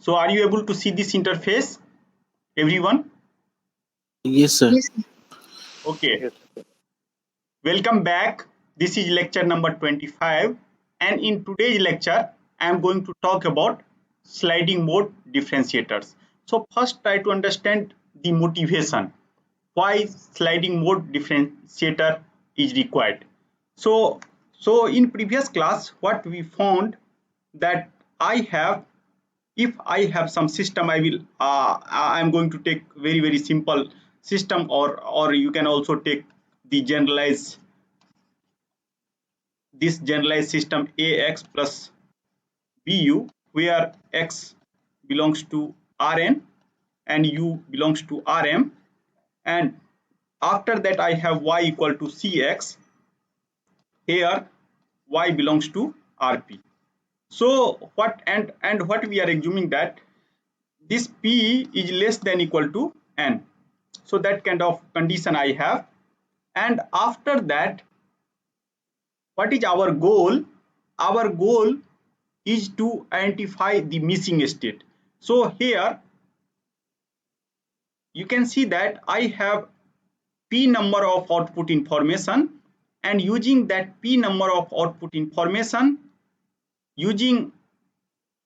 So are you able to see this interface, everyone? Yes, sir. Yes. Okay, Yes. welcome back. This is lecture number 25, and in today's lecture, I am going to talk about sliding mode differentiators. So first try to understand the motivation, why sliding mode differentiator is required. So in previous class, what we found that I have if I have some system, I will I'm going to take very simple system, or you can also take the generalized this generalized system ax plus bu, where x belongs to Rn and u belongs to Rm, and after that I have y equal to cx. Here y belongs to Rp. So what we are assuming that this P is less than equal to N. So that kind of condition I have. And after that, what is our goal? Our goal is to identify the missing state. So here you can see that I have P number of output information, and using that P number of output information, using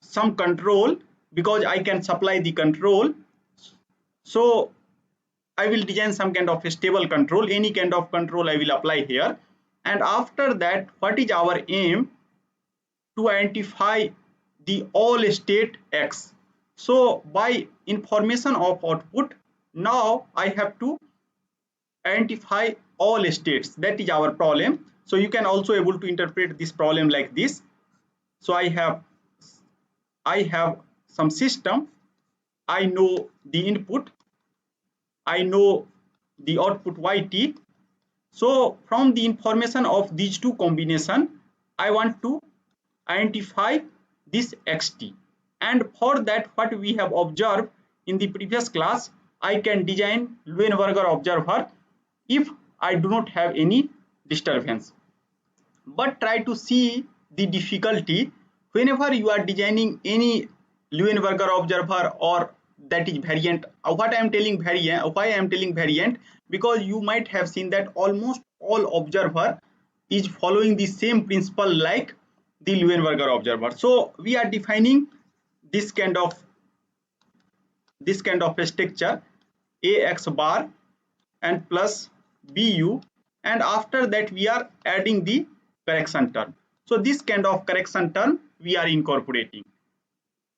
some control, because I can supply the control. So I will design some kind of a stable control, any kind of control I will apply here. And after that, what is our aim? To identify the all state X. So by information of output, now I have to identify all states. That is our problem. So you can also able to interpret this problem like this. So I have some system. I know the input, I know the output yt. So from the information of these two combination, I want to identify this xt. And for that, what we have observed in the previous class, I can design Leuenberger observer if I do not have any disturbance. But try to see the difficulty whenever you are designing any Leuenberger observer, or that is variant. What I am telling variant, why I am telling variant, because you might have seen that almost all observer is following the same principle like the Leuenberger observer. So we are defining this kind of a structure ax bar and plus bu, and after that we are adding the correction term. So this kind of correction term we are incorporating.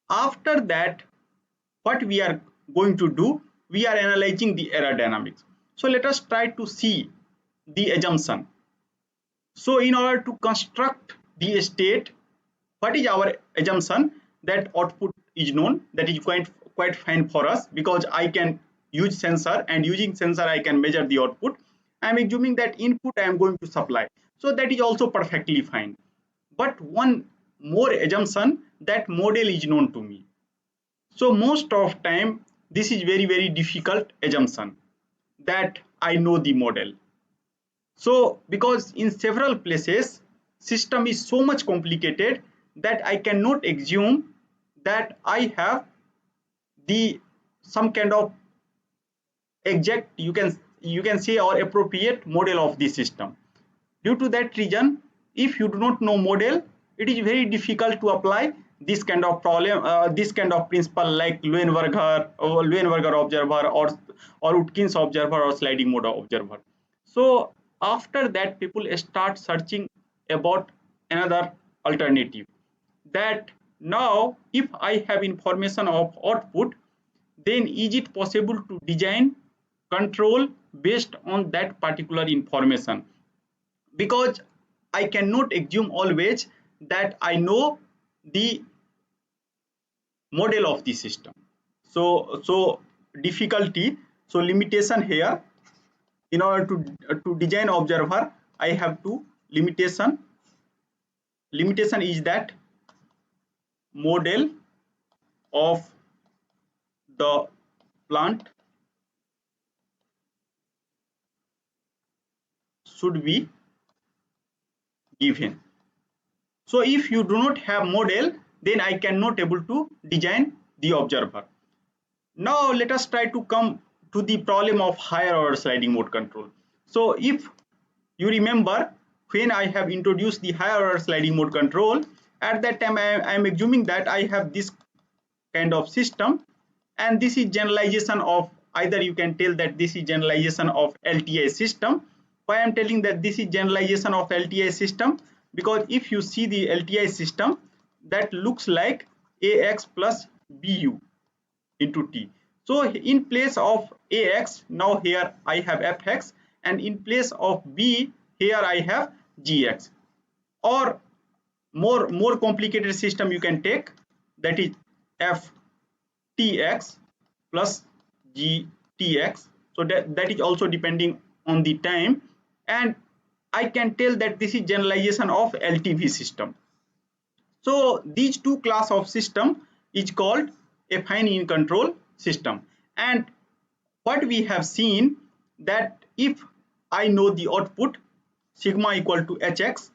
After that, what we are going to do, we are analyzing the error dynamics. So let us try to see the assumption. So in order to construct the state, what is our assumption? That output is known. That is quite fine for us, because I can use sensor, and using sensor I can measure the output. I am assuming that input I am going to supply. So that is also perfectly fine. But one more assumption, that model is known to me. So most of time this is very difficult assumption, that I know the model. So because in several places system is so much complicated that I cannot assume that I have the some kind of exact, you can say, or appropriate model of the system. Due to that reason, if you do not know model, it is very difficult to apply this kind of problem, this kind of principle like Leuenberger observer, or Utkins observer, or sliding mode observer. So after that, people start searching about another alternative, that now if I have information of output, then is it possible to design control based on that particular information? Because I cannot assume always that I know the model of the system. So difficulty, so limitation here. In order to design observer, I have to limitation is that model of the plant should be given. So if you do not have model, then I cannot able to design the observer. Now let us try to come to the problem of higher order sliding mode control. So if you remember, when I have introduced the higher order sliding mode control, at that time I am assuming that I have this kind of system, and this is generalization of, either you can tell that this is generalization of LTI system. Why I am telling that this is generalization of LTI system? Because if you see the LTI system, that looks like AX plus BU into T. So in place of AX, now here I have FX, and in place of B, here I have GX. Or more complicated system you can take, that is FTX plus GTX. So that is also depending on the time, and I can tell that this is generalization of LTV system. So these two class of system is called affine in control system. And what we have seen, that if I know the output sigma equal to hx,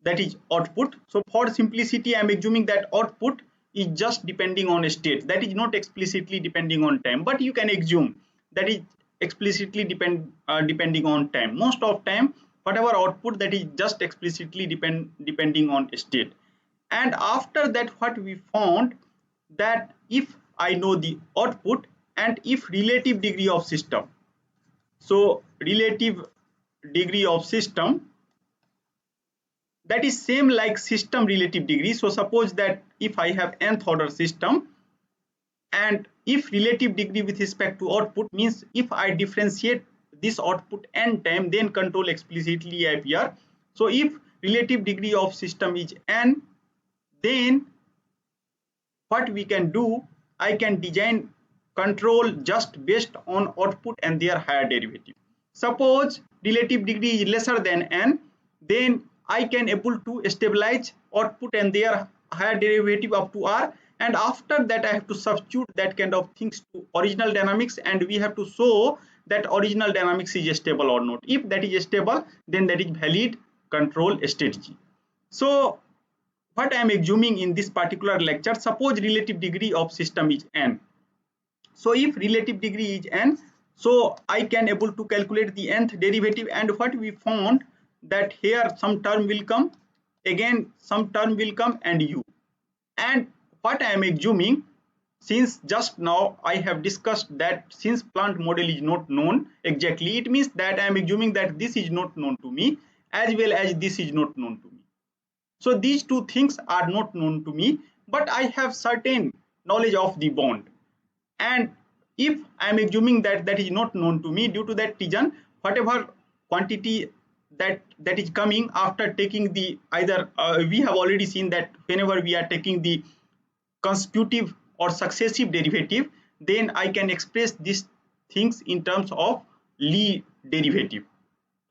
that is output. So for simplicity, I am assuming that output is just depending on a state, that is not explicitly depending on time, but you can assume that is explicitly depending on time. Most of time, whatever output, that is just explicitly depending on state. And after that, what we found, that if I know the output and if relative degree of system, so relative degree of system, that is same like system relative degree. So suppose that if I have nth order system, and if relative degree with respect to output means if I differentiate this output n time, then control explicitly appear. So if relative degree of system is n, then what we can do, I can design control just based on output and their higher derivative. Suppose relative degree is lesser than n, then I can able to stabilize output and their higher derivative up to r, and after that I have to substitute that kind of things to original dynamics, and we have to show that original dynamics is stable or not. If that is stable, then that is valid control strategy. So what I am assuming in this particular lecture, suppose relative degree of system is n. So if relative degree is n, so I can able to calculate the nth derivative, and what we found, that here some term will come, again some term will come, and u. And what I am assuming, since just now I have discussed that since plant model is not known exactly, it means that I am assuming that this is not known to me as well as this is not known to me. So these two things are not known to me, but I have certain knowledge of the bond. And if I am assuming that that is not known to me, due to that reason, whatever quantity that is coming after taking the either we have already seen that whenever we are taking the consecutive or successive derivative, then I can express these things in terms of Lie derivative.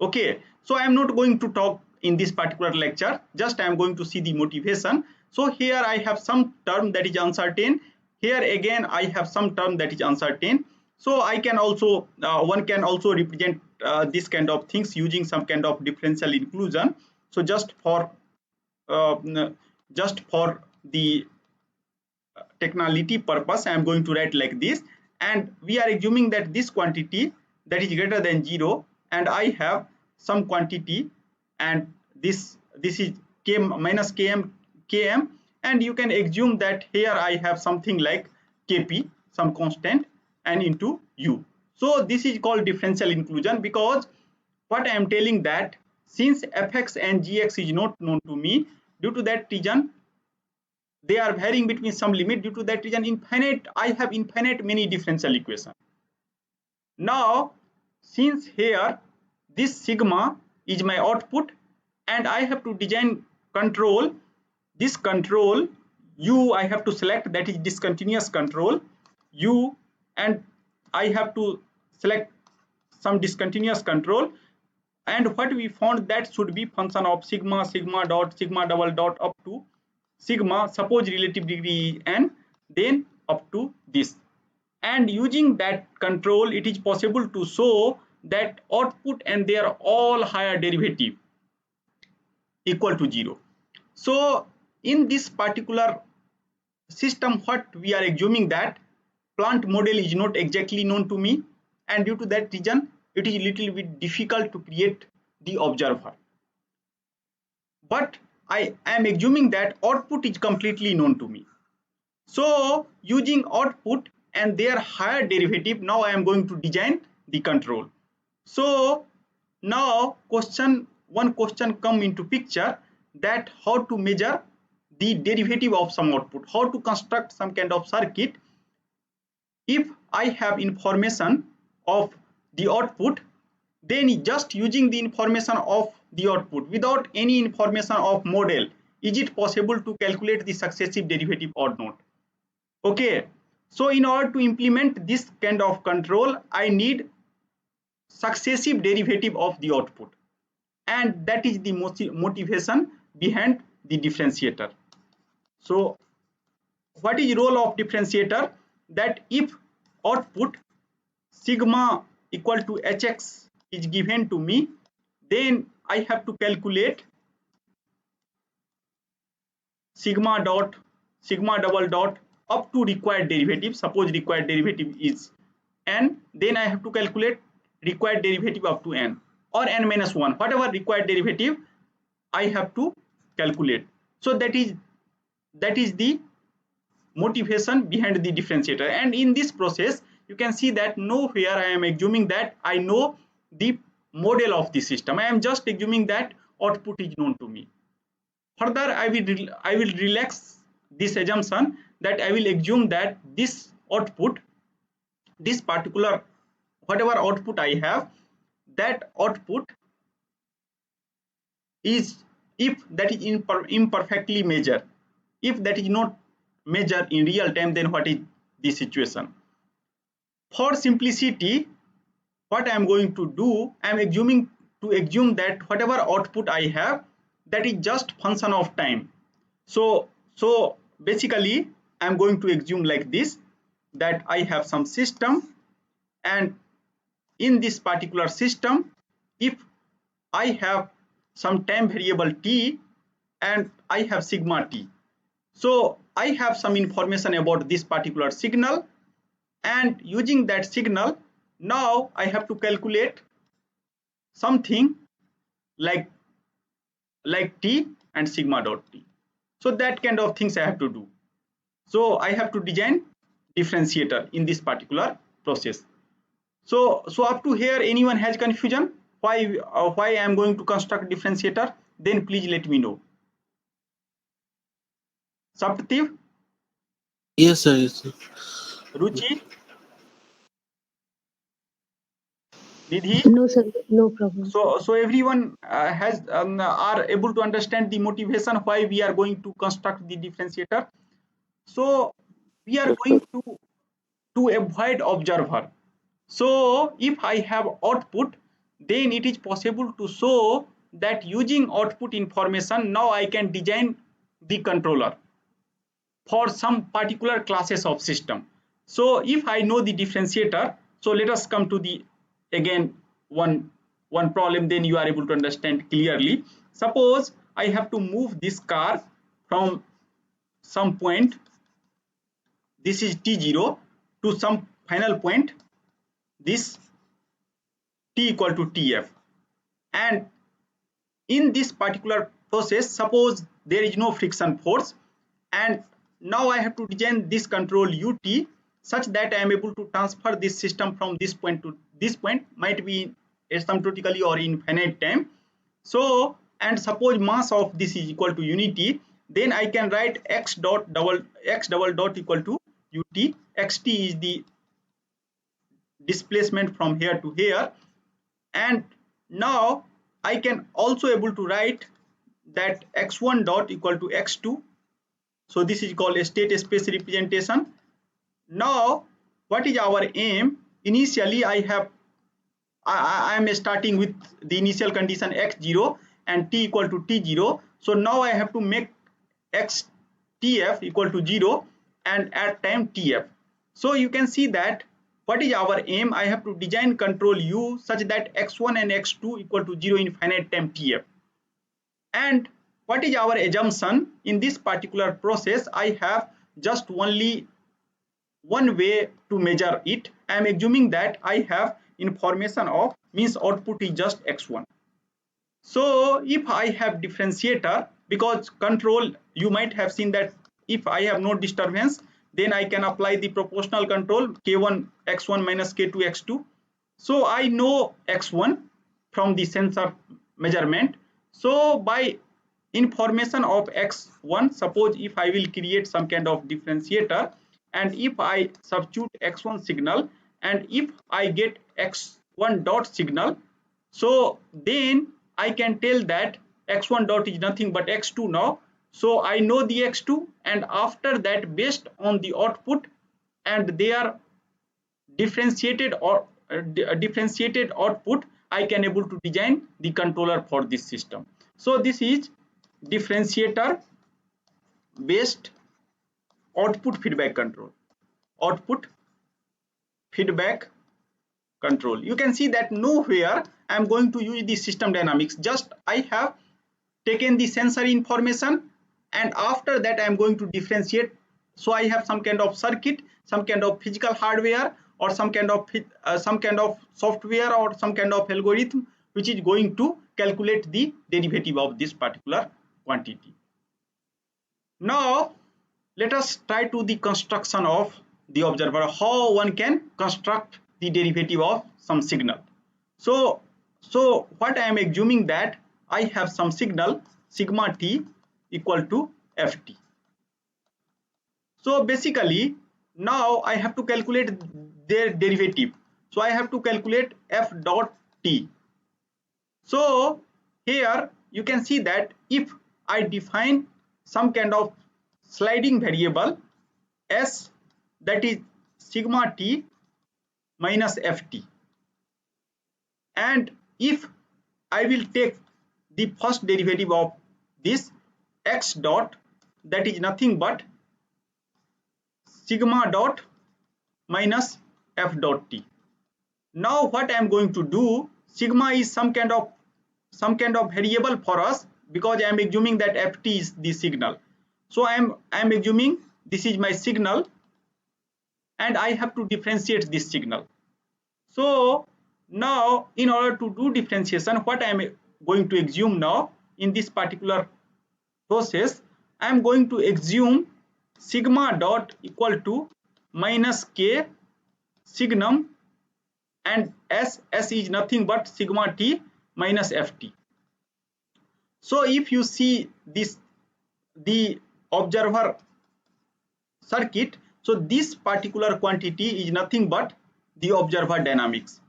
Okay, so I am not going to talk in this particular lecture, just I am going to see the motivation. So here I have some term that is uncertain, here again I have some term that is uncertain. So I can also one can also represent this kind of things using some kind of differential inclusion. So just for uh, the technicality purpose, I am going to write like this, and we are assuming that this quantity that is greater than 0, and I have some quantity, and this is k minus km, and you can assume that here I have something like kp, some constant, and into u. So this is called differential inclusion, because what I am telling that since fx and gx is not known to me, due to that reason they are varying between some limit, due to that reason infinite, I have infinite many differential equation. Now since here this sigma is my output, and I have to design control, this control u I have to select, that is discontinuous control u, and I have to select some discontinuous control, and what we found, that should be function of sigma, sigma dot, sigma double dot, up to sigma, suppose relative degree n, then up to this. And using that control, it is possible to show that output and their all higher derivative equal to 0. So in this particular system, what we are assuming that plant model is not exactly known to me, and due to that reason it is little bit difficult to create the observer. But I am assuming that output is completely known to me. So using output and their higher derivative, now I am going to design the control. So now one question come into picture, that how to measure the derivative of some output, how to construct some kind of circuit. If I have information of the output, then just using the information of the output without any information of model, is it possible to calculate the successive derivative or not? Okay, so in order to implement this kind of control, I need successive derivative of the output, and that is the motivation behind the differentiator. So what is role of differentiator? That if output sigma equal to hx is given to me, then I have to calculate sigma double dot up to required derivative. Suppose required derivative is n, then I have to calculate required derivative up to n or n minus 1, whatever required derivative I have to calculate. So that is the motivation behind the differentiator. And in this process you can see that nowhere I am assuming that I know the model of the system. I am just assuming that output is known to me. Further, I will relax this assumption, that I will assume that this output, this particular whatever output I have, that output is, if that is imperfectly measured, if that is not measured in real time, then what is the situation? For simplicity, what I am going to do, I am assume that whatever output I have, that is just function of time. So basically I am going to assume like this, that I have some system, and in this particular system, if I have some time variable t and I have sigma t, so I have some information about this particular signal, and using that signal, now I have to calculate something like t and sigma dot t. So that kind of things I have to do. So I have to design differentiator in this particular process. So up to here, anyone has confusion why I am going to construct differentiator? Then please let me know. Saptiv? Yes, sir. Yes, sir. Ruchi? Nidhi? No, sir, no problem. So everyone has are able to understand the motivation why we are going to construct the differentiator. So we are going to avoid observer. So if I have output, then it is possible to show that using output information, now I can design the controller for some particular classes of system. So if I know the differentiator, so let us come to the again one problem, then you are able to understand clearly. Suppose I have to move this car from some point, this is t0, to some final point, this t equal to tf, and in this particular process, suppose there is no friction force, and now I have to design this control ut such that I am able to transfer this system from this point to this point, might be asymptotically or in finite time. So, and suppose mass of this is equal to unity, then I can write x double dot equal to ut, xt is the displacement from here to here, and now I can also able to write that x1 dot equal to x2. So this is called a state space representation. Now what is our aim? Initially I am starting with the initial condition x0 and t equal to t0. So now I have to make x tf equal to 0 and at time tf. So you can see that what is our aim? I have to design control u such that x1 and x2 equal to 0 in finite time tf. And what is our assumption? In this particular process, I have just only one way to measure it. I am assuming that I have information of, means output is just x1. So if I have differentiator, because control, you might have seen that if I have no disturbance, then I can apply the proportional control k1 x1 minus k2 x2. So I know x1 from the sensor measurement. So by information of x1, suppose if I will create some kind of differentiator, and if I substitute x1 signal, and if I get x1 dot signal, so then I can tell that x1 dot is nothing but x2 now. So I know the x2, and after that, based on the output and their differentiated or differentiated output, I can able to design the controller for this system. So this is differentiator based output feedback control. Output feedback control. You can see that nowhere I am going to use the system dynamics. Just I have taken the sensor information, and after that I am going to differentiate. So I have some kind of circuit, some kind of physical hardware, or some kind of software, or some kind of algorithm which is going to calculate the derivative of this particular quantity. Now let us try to the construction of the observer, how one can construct the derivative of some signal. So what I am assuming that I have some signal sigma t equal to ft. So basically now I have to calculate their derivative. So I have to calculate f dot t. So here you can see that if I define some kind of sliding variable s, that is sigma t minus ft, and if I will take the first derivative of this x dot, that is nothing but sigma dot minus f dot t. Now what I am going to do, sigma is some kind of variable for us, because I am assuming that ft is the signal. So I am assuming this is my signal, and I have to differentiate this signal. So now in order to do differentiation, what I am going to assume now in this particular process, I am going to assume sigma dot equal to minus k signum, and s is nothing but sigma t minus ft. So if you see this, the observer circuit, so this particular quantity is nothing but the observer dynamics.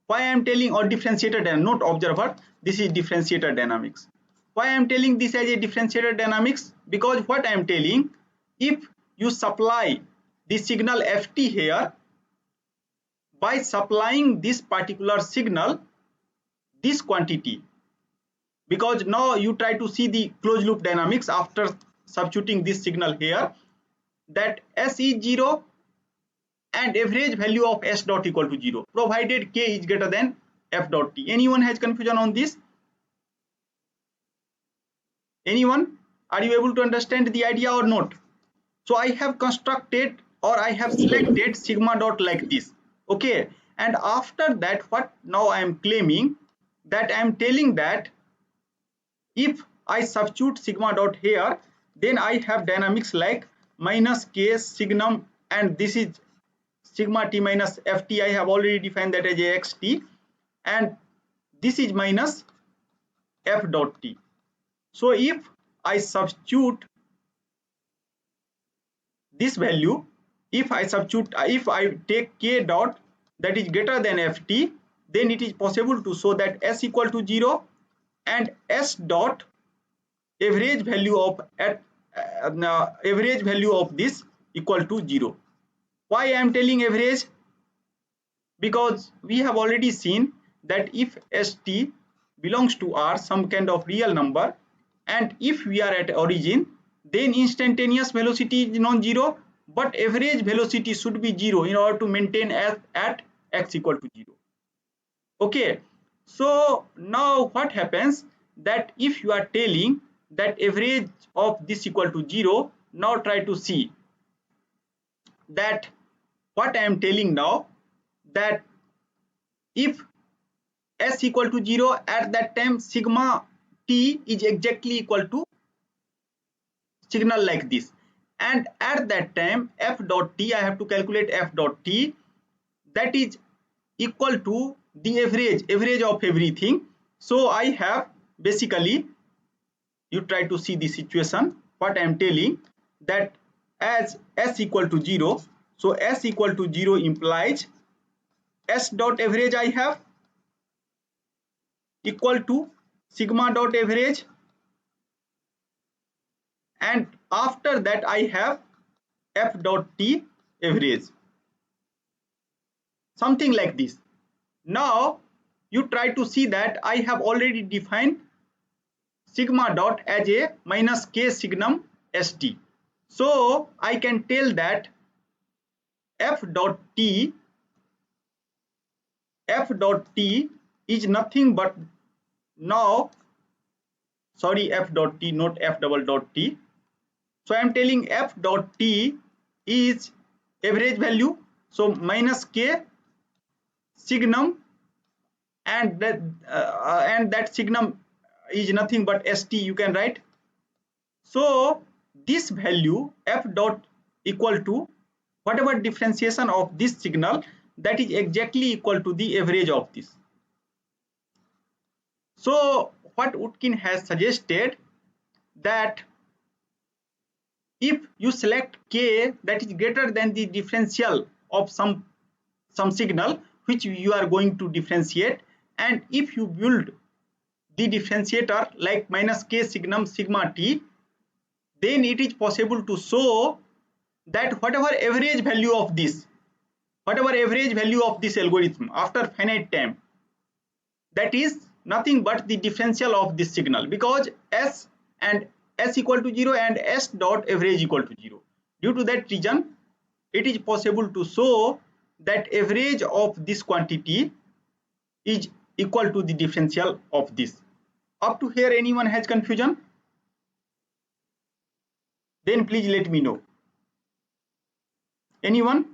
Why I am telling, or differentiator dynamics, not observer, this is differentiator dynamics. Why I am telling this as a differentiator dynamics? Because what I am telling, if you supply the signal ft here, by supplying this particular signal, this quantity, because now you try to see the closed loop dynamics after substituting this signal here, that s is 0 and average value of s dot equal to 0, provided k is greater than f dot t. Anyone has confusion on this? Anyone? Are you able to understand the idea or not? So I have constructed, or I have selected sigma dot like this. Okay, and after that, what now I am claiming, that I am telling that if I substitute sigma dot here, then I have dynamics like minus k signum, and this is sigma t minus ft. I have already defined that as a xt, and this is minus f dot t. So if I substitute this value, if I take k dot that is greater than ft, then it is possible to show that s equal to 0 and s dot average value of average value of this equal to 0. Why I am telling average? Because we have already seen that if st belongs to R, some kind of real number, and if we are at origin, then instantaneous velocity is non-zero, but average velocity should be 0 in order to maintain at x equal to 0. Okay, so now what happens, that if you are telling that average of this equal to 0, now try to see that what I am telling now, that if s equal to 0, at that time sigma t is exactly equal to signal like this, and at that time f dot t, I have to calculate f dot t, that is equal to the average of everything. So I have basically, you try to see the situation what I am telling, that as s equal to 0, so s equal to 0 implies s dot average I have equal to sigma dot average, and after that I have f dot t average, something like this. Now you try to see that I have already defined sigma dot as a minus k signum st. So I can tell that f dot t is nothing but, now sorry, f dot t, not f double dot t. So I am telling f dot t is average value, so minus k signum, and that signum is nothing but st, you can write. So this value f dot equal to whatever differentiation of this signal, that is exactly equal to the average of this. So what Utkin has suggested, that if you select k that is greater than the differential of some signal which you are going to differentiate, and if you build the differentiator like minus k signum sigma t, then it is possible to show that whatever average value of this algorithm after finite time, that is nothing but the differential of this signal, because s and s equal to 0 and s dot average equal to 0. Due to that reason, it is possible to show that average of this quantity is equal to the differential of this. Up to here, anyone has confusion? Then please let me know. Anyone?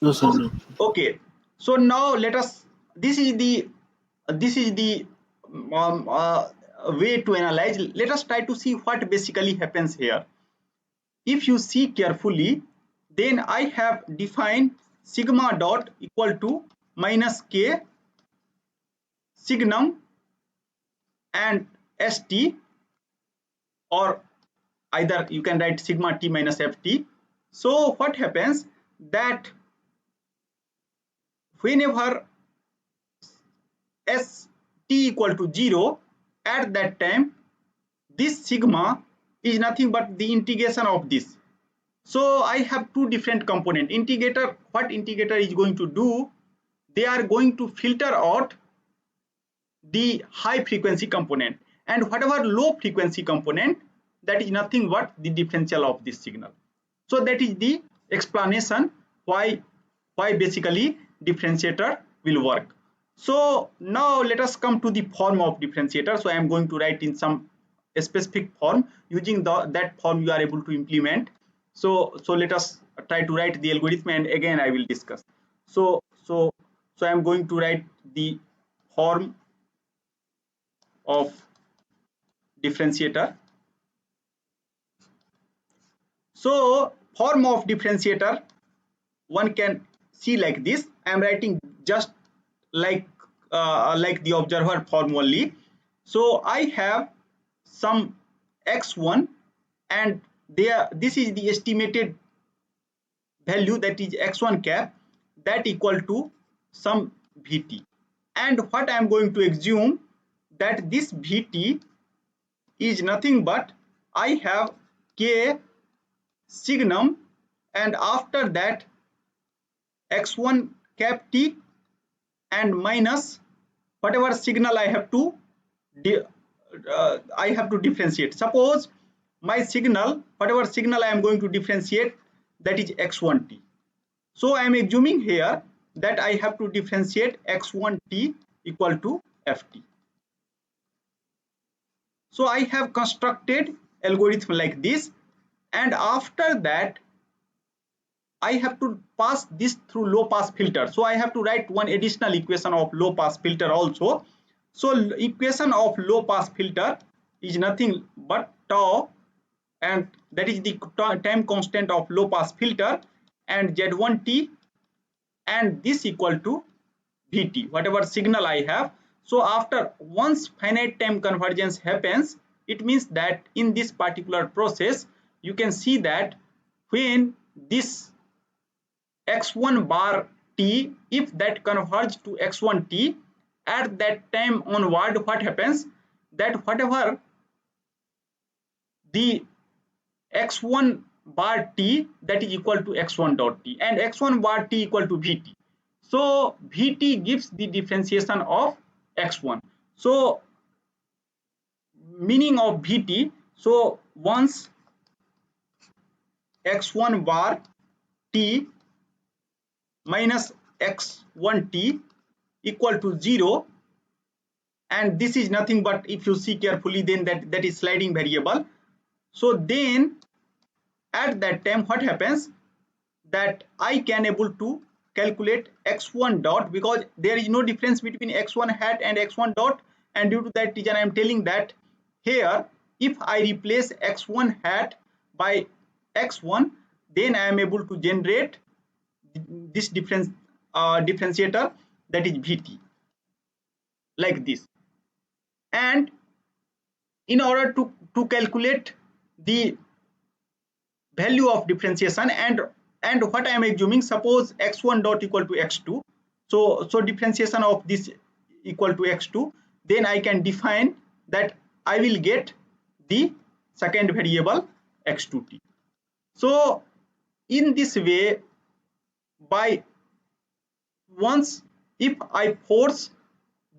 No, sir, no. Okay, so now let us, this is the way to analyze. Let us try to see what basically happens here. If you see carefully, then I have defined sigma dot equal to minus k signum and st, or either you can write sigma t minus ft. So what happens, that whenever s t equal to 0, at that time this sigma is nothing but the integration of this. So I have two different component. Integrator, what integrator is going to do, they are going to filter out the high frequency component, and whatever low frequency component, that is nothing but the differential of this signal. So that is the explanation why basically differentiator will work. So now let us come to the form of differentiator. So I am going to write in some specific form. Using that form you are able to implement. So let us try to write the algorithm, and again I will discuss. So I am going to write the form of differentiator. So form of differentiator, one can see like this. I am writing just like the observer form only. So I have some x1, and there, this is the estimated value, that is x1 cap, that equal to some vt, and what I am going to assume, that this vt is nothing but, I have k signum, and after that x1 cap t, and minus whatever signal I have to differentiate. Suppose my signal, whatever signal I am going to differentiate, that is x1t. So I am assuming here that I have to differentiate x1t equal to ft. So I have constructed algorithm like this, and after that I have to pass this through low pass filter. So I have to write one additional equation of low pass filter also. So equation of low pass filter is nothing but tau, and that is the time constant of low pass filter, and Z1t, and this equal to Vt, whatever signal I have. So after once finite time convergence happens, it means that in this particular process you can see that when this x1 bar t, if that converge to x1 t, at that time onward what happens, that whatever the x1 bar t, that is equal to x1 dot t, and x1 bar t equal to Vt. So Vt gives the differentiation of x1. So meaning of Vt, so once x1 bar t minus x1 t equal to 0, and this is nothing but, if you see carefully, then that is sliding variable. So then at that time what happens, that I can able to calculate x1 dot, because there is no difference between x1 hat and x1 dot, and due to that reason I am telling that here if I replace x1 hat by x1, then I am able to generate this differentiator, that is Vt, like this. And in order to calculate the value of differentiation, and what I am assuming, suppose x1 dot equal to x2, so differentiation of this equal to x2, then I can define that I will get the second variable x2t. So in this way, by once if I force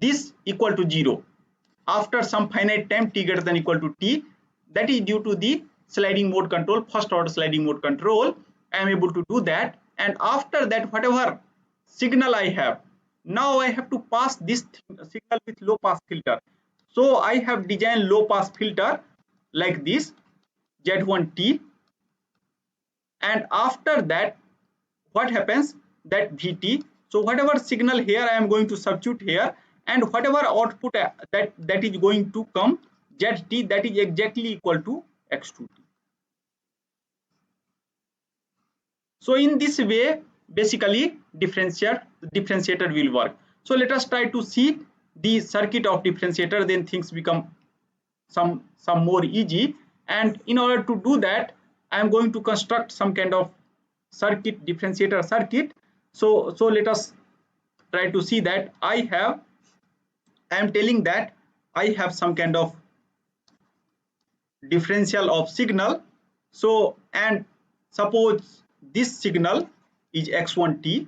this equal to 0 after some finite time t greater than equal to t, that is due to the sliding mode control, first order sliding mode control, I am able to do that. And after that whatever signal I have, now I have to pass this signal with low pass filter. So I have designed low pass filter like this, Z1t, and after that what happens, that Vt, so whatever signal here I am going to substitute here, and whatever output that is going to come, Zt, that is exactly equal to x2t. So in this way basically differentiator will work. So let us try to see the circuit of differentiator, then things become some more easy. And in order to do that, I am going to construct some kind of circuit, differentiator circuit. So let us try to see that I am telling that I have some kind of differential of signal. So and suppose this signal is x1t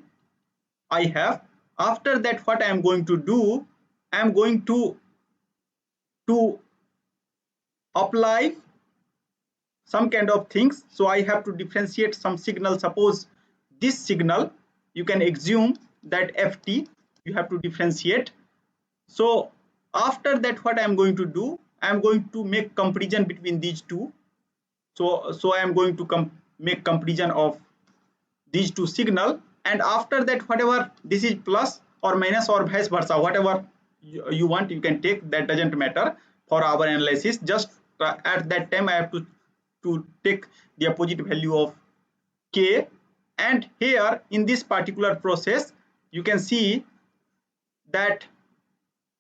I have. After that what I am going to do, I am going to apply some kind of things. So I have to differentiate some signal. Suppose this signal, you can assume that ft, you have to differentiate. So after that what I am going to do, I am going to make comparison between these two. So I am going to make comparison of these two signal, and after that whatever this is plus or minus or vice versa, whatever you want you can take, that doesn't matter for our analysis. Just at that time I have to take the opposite value of k, and here in this particular process you can see that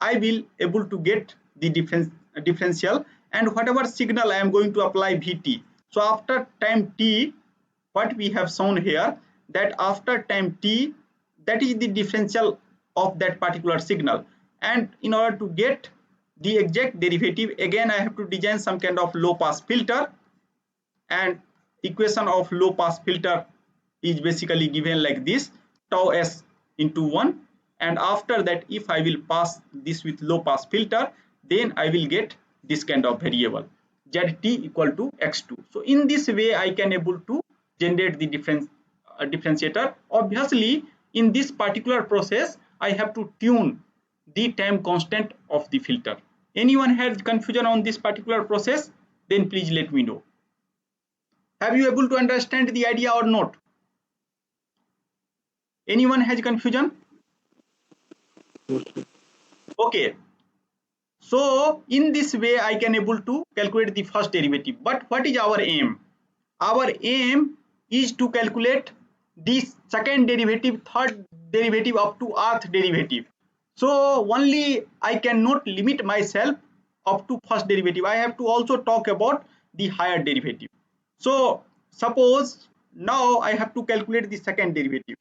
I will able to get the differential, and whatever signal I am going to apply Vt. So after time t, what we have shown here, that after time t, that is the differential of that particular signal, and in order to get the exact derivative, again I have to design some kind of low pass filter, and equation of low pass filter is basically given like this, tau s into 1, and after that if I will pass this with low pass filter, then I will get this kind of variable zt equal to x2. So in this way I can able to generate the differentiator. Obviously in this particular process I have to tune the time constant of the filter. Anyone has confusion on this particular process? then please let me know. Have you able to understand the idea or not? Anyone has confusion? Yes, sir. Okay. So in this way I can able to calculate the first derivative. But what is our aim? Our aim is to calculate the second derivative, third derivative up to rth derivative. So only I cannot limit myself up to first derivative. I have to also talk about the higher derivative. So suppose now I have to calculate the second derivative.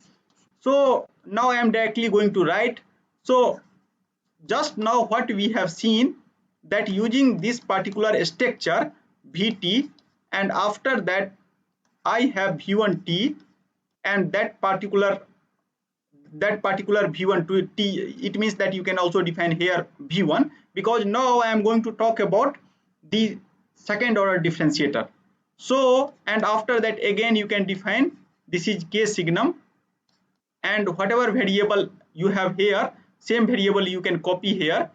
So now I am directly going to write. So just now what we have seen, that using this particular structure Vt, and after that I have V1t, and that particular V1 to t, it means that you can also define here V1, because now I am going to talk about the second order differentiator. So and after that again you can define, this is K signum, and whatever variable you have here, same variable you can copy here.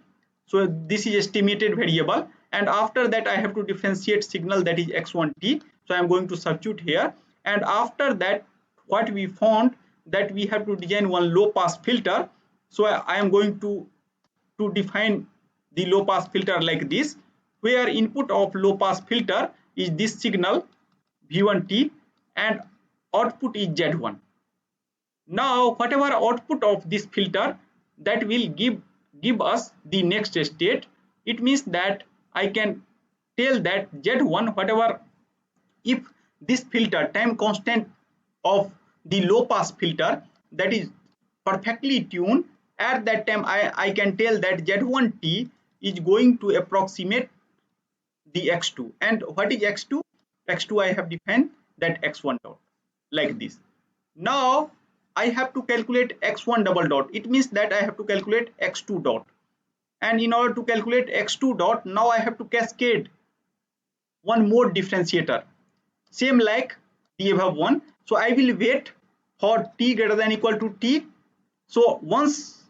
So this is estimated variable, and after that I have to differentiate signal, that is x1t. So I am going to substitute here, and after that what we found, that we have to design one low pass filter. So I am going to define the low pass filter like this, where input of low pass filter is this signal v1t, and output is z1. Now whatever output of this filter, that will give us the next state. It means that I can tell that z1, whatever, if this filter time constant of the low pass filter, that is perfectly tuned, at that time I can tell that z1t is going to approximate the x2. And what is x2? X2 I have defined that x1 dot, like this. Now I have to calculate x1 double dot. It means that I have to calculate x2 dot. And in order to calculate x2 dot, now I have to cascade one more differentiator, same like the above one. So I will wait for t greater than equal to t. So once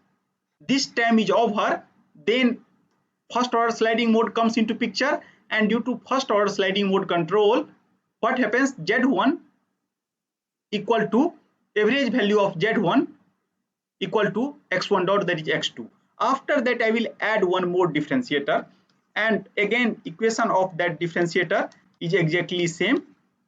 this time is over, then first order sliding mode comes into picture, and due to first order sliding mode control, what happens, z1 equal to average value of z1 equal to x1 dot, that is x2. After that I will add one more differentiator, and again equation of that differentiator is exactly same,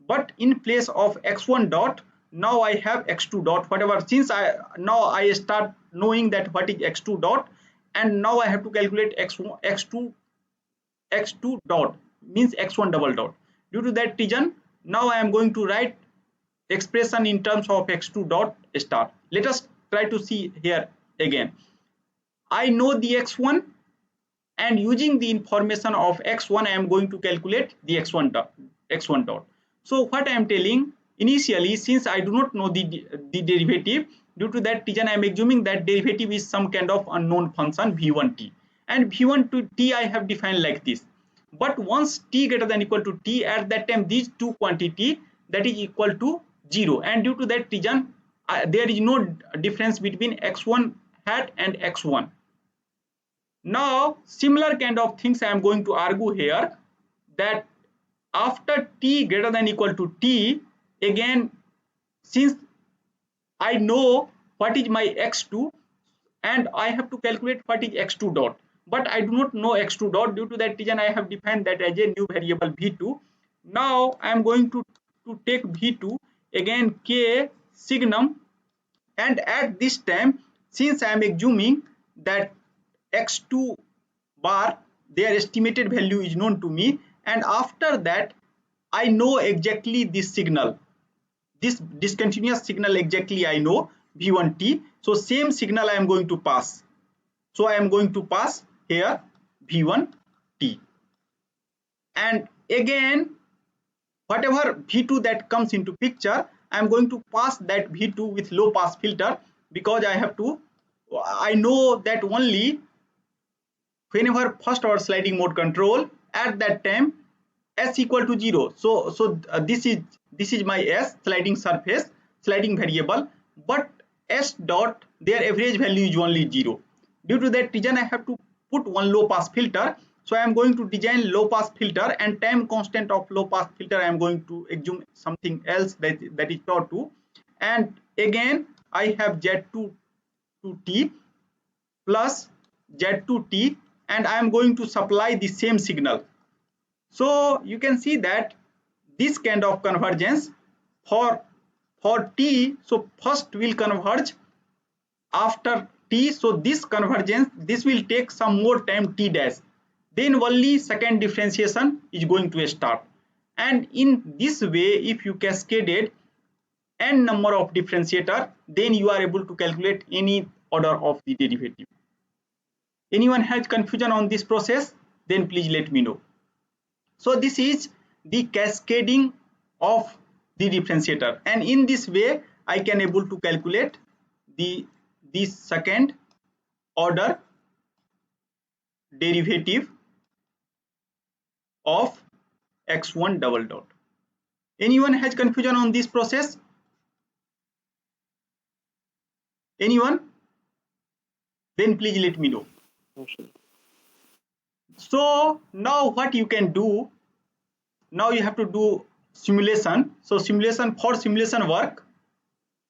but in place of x1 dot, now I have x2 dot, whatever, since I start knowing that what is x2 dot, and now I have to calculate x2 dot, means x1 double dot. Due to that reason, now I am going to write expression in terms of x2 dot star. Let us try to see here again. I know the x1, and using the information of x1 I am going to calculate the x1 dot. So what I am telling, initially since I do not know the derivative, due to that reason I am assuming that derivative is some kind of unknown function v1t, and v1 to t I have defined like this. But once t greater than equal to t, at that time these two quantity, that is equal to 0, and due to that reason there is no difference between x1 hat and x1. Now similar kind of things I am going to argue here, that after t greater than equal to t, again since I know what is my x2, and I have to calculate what is x2 dot, but I do not know x2 dot. Due to that reason I have defined that as a new variable v2. Now I am going to take v2, again k signum, and at this time, since I am assuming that x2 bar, their estimated value is known to me, and after that I know exactly this signal, this discontinuous signal exactly I know v1t. So same signal I am going to pass. So I am going to pass here v1t, and again whatever v2 that comes into picture, I am going to pass that v2 with low pass filter, because I know that only whenever first order sliding mode control, at that time s equal to 0. So this is my s, sliding surface, sliding variable, but s dot, their average value is only 0. Due to that reason I have to put one low pass filter. So I am going to design low pass filter, and time constant of low pass filter I am going to assume something else, that is tau 2, and again I have Z2 to T plus Z2 T, and I am going to supply the same signal. So you can see that this kind of convergence for T, so first will converge after T, so this convergence, this will take some more time T dash, then only second differentiation is going to start. And in this way, if you cascaded n number of differentiator, then you are able to calculate any order of the derivative. Anyone has confusion on this process? Then please let me know. So this is the cascading of the differentiator, and in this way I can able to calculate the second order derivative of x1 double dot. Anyone has confusion on this process? Anyone? Then please let me know. So now what you can do, now you have to do simulation. So for simulation work,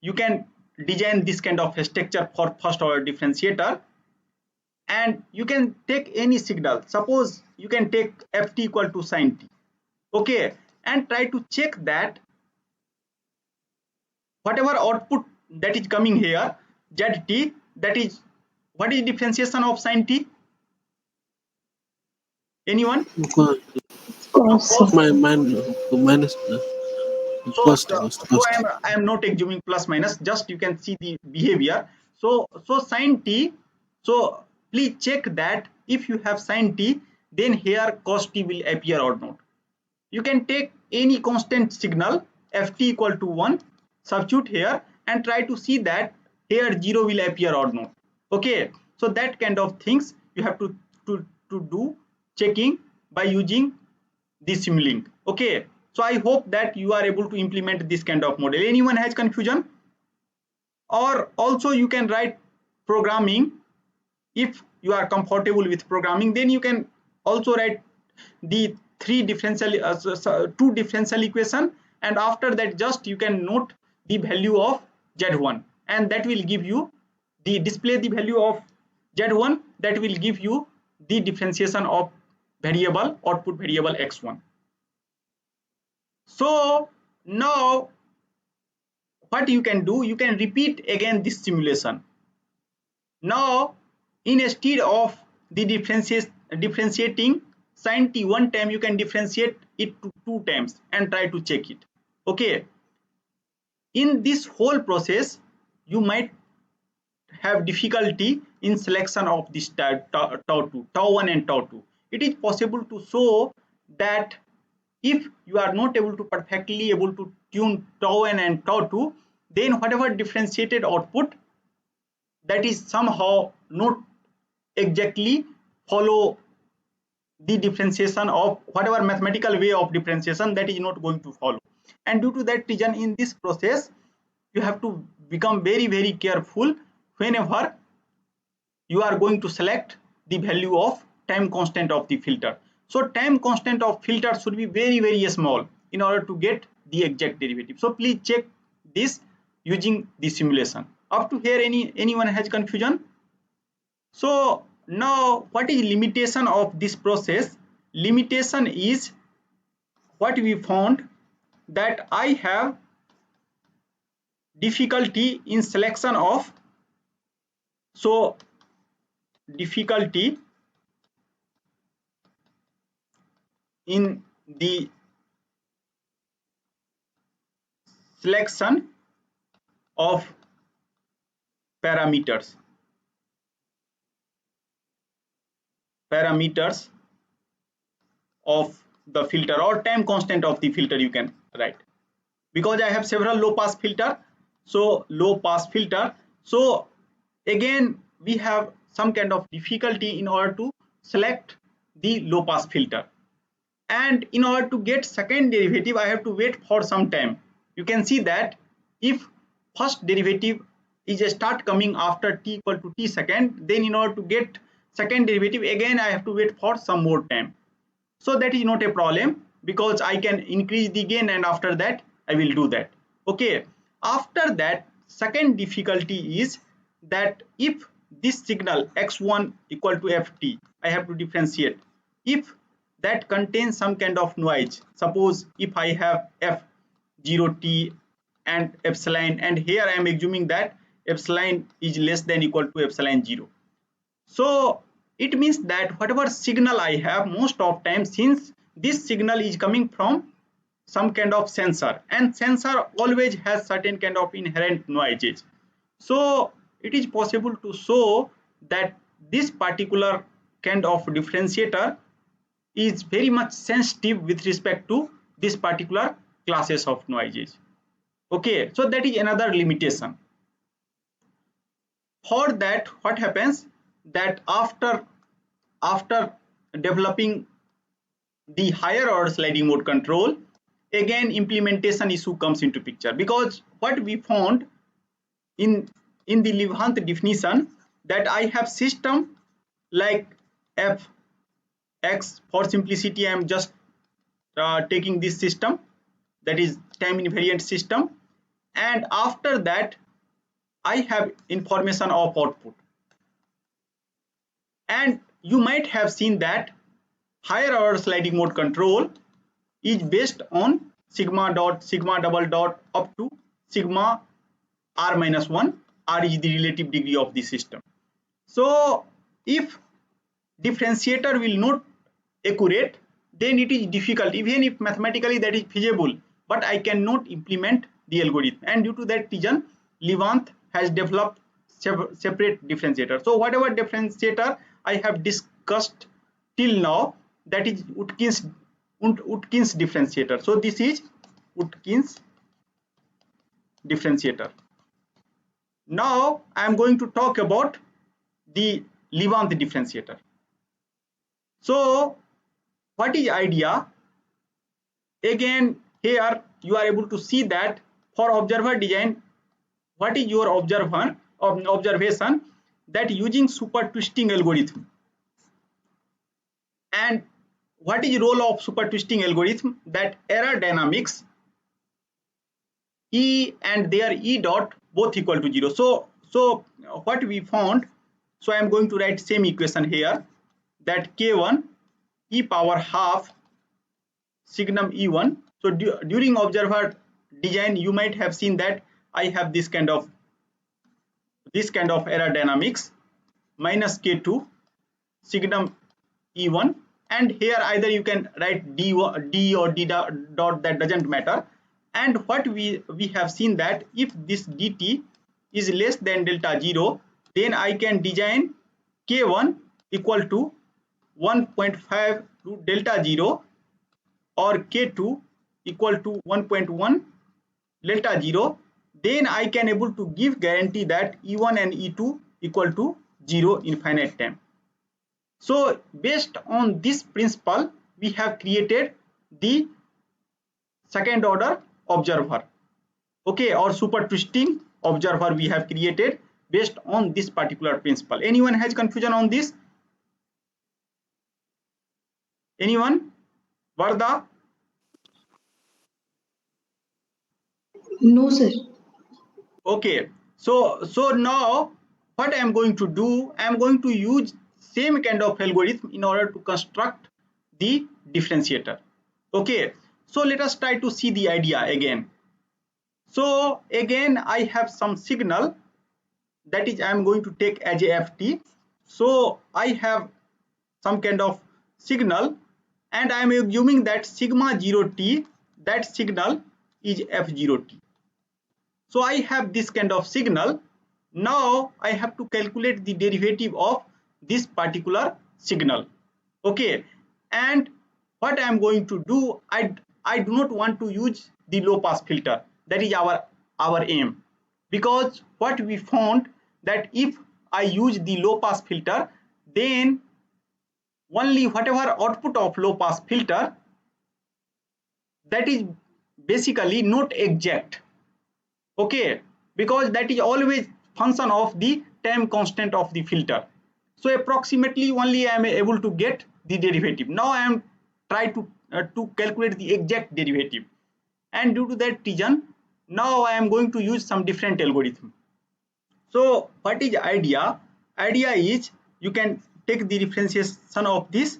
you can design this kind of structure for first order differentiator, and you can take any signal. Suppose you can take ft equal to sin t, okay, and try to check that whatever output that is coming here, zt, that is, what is differentiation of sin t? Anyone? Cos. Minus plus So plus. I am not assuming plus minus, just you can see the behavior. So sin t, so please check that if you have sin t, then here cos t will appear or not. You can take any constant signal ft equal to 1, substitute here, and try to see that here 0 will appear or not. Okay, so that kind of things you have to do checking by using this Simulink. Okay, so I hope that you are able to implement this kind of model. Anyone has confusion? Or also you can write programming. If you are comfortable with programming, then you can also write the two differential equation, and after that just you can note the value of z1, and that will give you the display the value of z1, that will give you the differentiation of variable output variable x1. So now what you can do, you can repeat again this simulation. Now instead of the differentiating sin t one time, you can differentiate it to 2 times and try to check it. Okay, in this whole process you might have difficulty in selection of this tau 1 and tau 2. It is possible to show that if you are not able to perfectly able to tune tau 1 and tau 2, then whatever differentiated output, that is somehow not exactly follow the differentiation of whatever mathematical way of differentiation, that is not going to follow. And due to that reason, in this process you have to become very careful whenever you are going to select the value of time constant of the filter. So time constant of filter should be very small in order to get the exact derivative. So please check this using the simulation. Up to here, anyone has confusion? So now what is limitation of this process? Limitation is what we found, that I have difficulty in selection of, so difficulty in the selection of parameters of the filter, or time constant of the filter you can write, because I have several low pass filter. So low pass filter, so again we have some kind of difficulty in order to select the low pass filter, and in order to get second derivative I have to wait for some time. You can see that if first derivative is a start coming after t equal to t second, then in order to get second derivative, again I have to wait for some more time. So that is not a problem, because I can increase the gain, and after that I will do that. Okay, after that, second difficulty is that if this signal x1 equal to ft, I have to differentiate. If that contains some kind of noise, suppose if I have f0t and epsilon, and here I am assuming that epsilon is less than equal to epsilon 0. So it means that whatever signal I have, most of time, since this signal is coming from some kind of sensor, and sensor always has certain kind of inherent noises, so it is possible to show that this particular kind of differentiator is very much sensitive with respect to this particular classes of noises. Okay, so that is another limitation. For that, what happens, that after developing the higher order sliding mode control, again implementation issue comes into picture, because what we found in the Levant definition, that I have system like fx. For simplicity, I am just taking this system, that is time invariant system, and after that I have information of output. And you might have seen that higher order sliding mode control is based on sigma dot, sigma double dot, up to sigma r minus 1. R is the relative degree of the system. So if differentiator will not accurate, then it is difficult, even if mathematically that is feasible, but I cannot implement the algorithm, and due to that reason Levant has developed separate differentiator. So whatever differentiator I have discussed till now, that is Utkins differentiator. So this is Utkins differentiator. Now I am going to talk about the Levant differentiator. So what is idea? Again, here you are able to see that for observer design, what is your observation, that using super twisting algorithm. And what is role of super twisting algorithm? That error dynamics E and their E dot both equal to 0. So what we found, so I am going to write same equation here, that k1 e power half signum e1. So during observer design, you might have seen that I have this kind of error dynamics, minus k2 signum e1, and here either you can write d or d dot, that doesn't matter. And what we have seen, that if this dt is less than delta 0, then I can design k1 equal to 1.5 to delta 0, or k2 equal to 1.1 delta 0. Then I can able to give guarantee that e1 and e2 equal to 0 in finite time. So based on this principle, we have created the second order observer, okay, or super twisting observer we have created based on this particular principle. Anyone has confusion on this? Anyone? Varda? No, sir. Okay, so now what I am going to do, I am going to use same kind of algorithm in order to construct the differentiator. Okay, so let us try to see the idea again. So again, I have some signal, that is I am going to take as a ft. So I have some kind of signal, and I am assuming that sigma 0t, that signal is f0t. So I have this kind of signal. Now I have to calculate the derivative of this particular signal. Okay, and what I am going to do, I do not want to use the low pass filter. That is our aim, because what we found, that if I use the low pass filter, then only whatever output of low pass filter, that is basically not exact. Okay, because that is always function of the time constant of the filter. So approximately only I am able to get the derivative. Now I am trying to calculate the exact derivative, and due to that reason now I am going to use some different algorithm. So what is idea? Idea is you can take the differentiation of this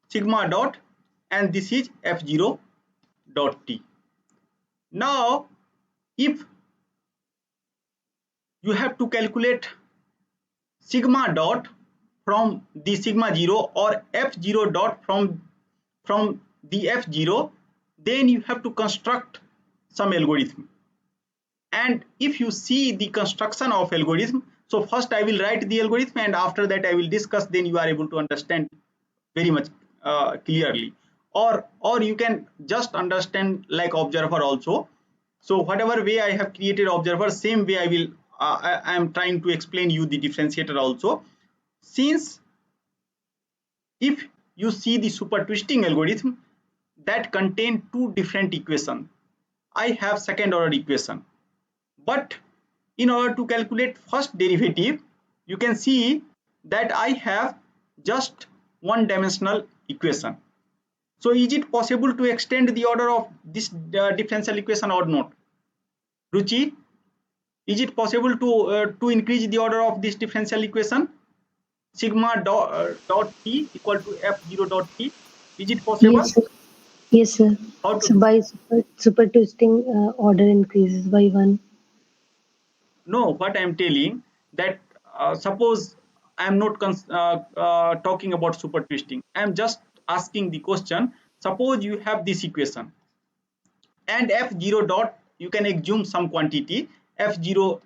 sigma dot, and this is f0 dot t. Now if you have to calculate sigma dot from the sigma 0 or f0 dot from the f0, then you have to construct some algorithm. And if you see the construction of algorithm, so first I will write the algorithm and after that I will discuss, then you are able to understand very much clearly, or you can just understand like observer also. So whatever way I have created observer, same way I will I am trying to explain you the differentiator also. Since if you see the super twisting algorithm that contain two different equations, I have second order equation, but in order to calculate first derivative, you can see that I have just one dimensional equation. So is it possible to extend the order of this differential equation or not? Ruchi, is it possible to increase the order of this differential equation? Sigma dot t equal to f0 dot t. Is it possible? Yes, sir. Yes, sir. How to So do? by super twisting, order increases by 1. No, what I am telling that suppose I am not talking about super twisting. I am just asking the question. Suppose you have this equation and f0 dot you can assume some quantity, f0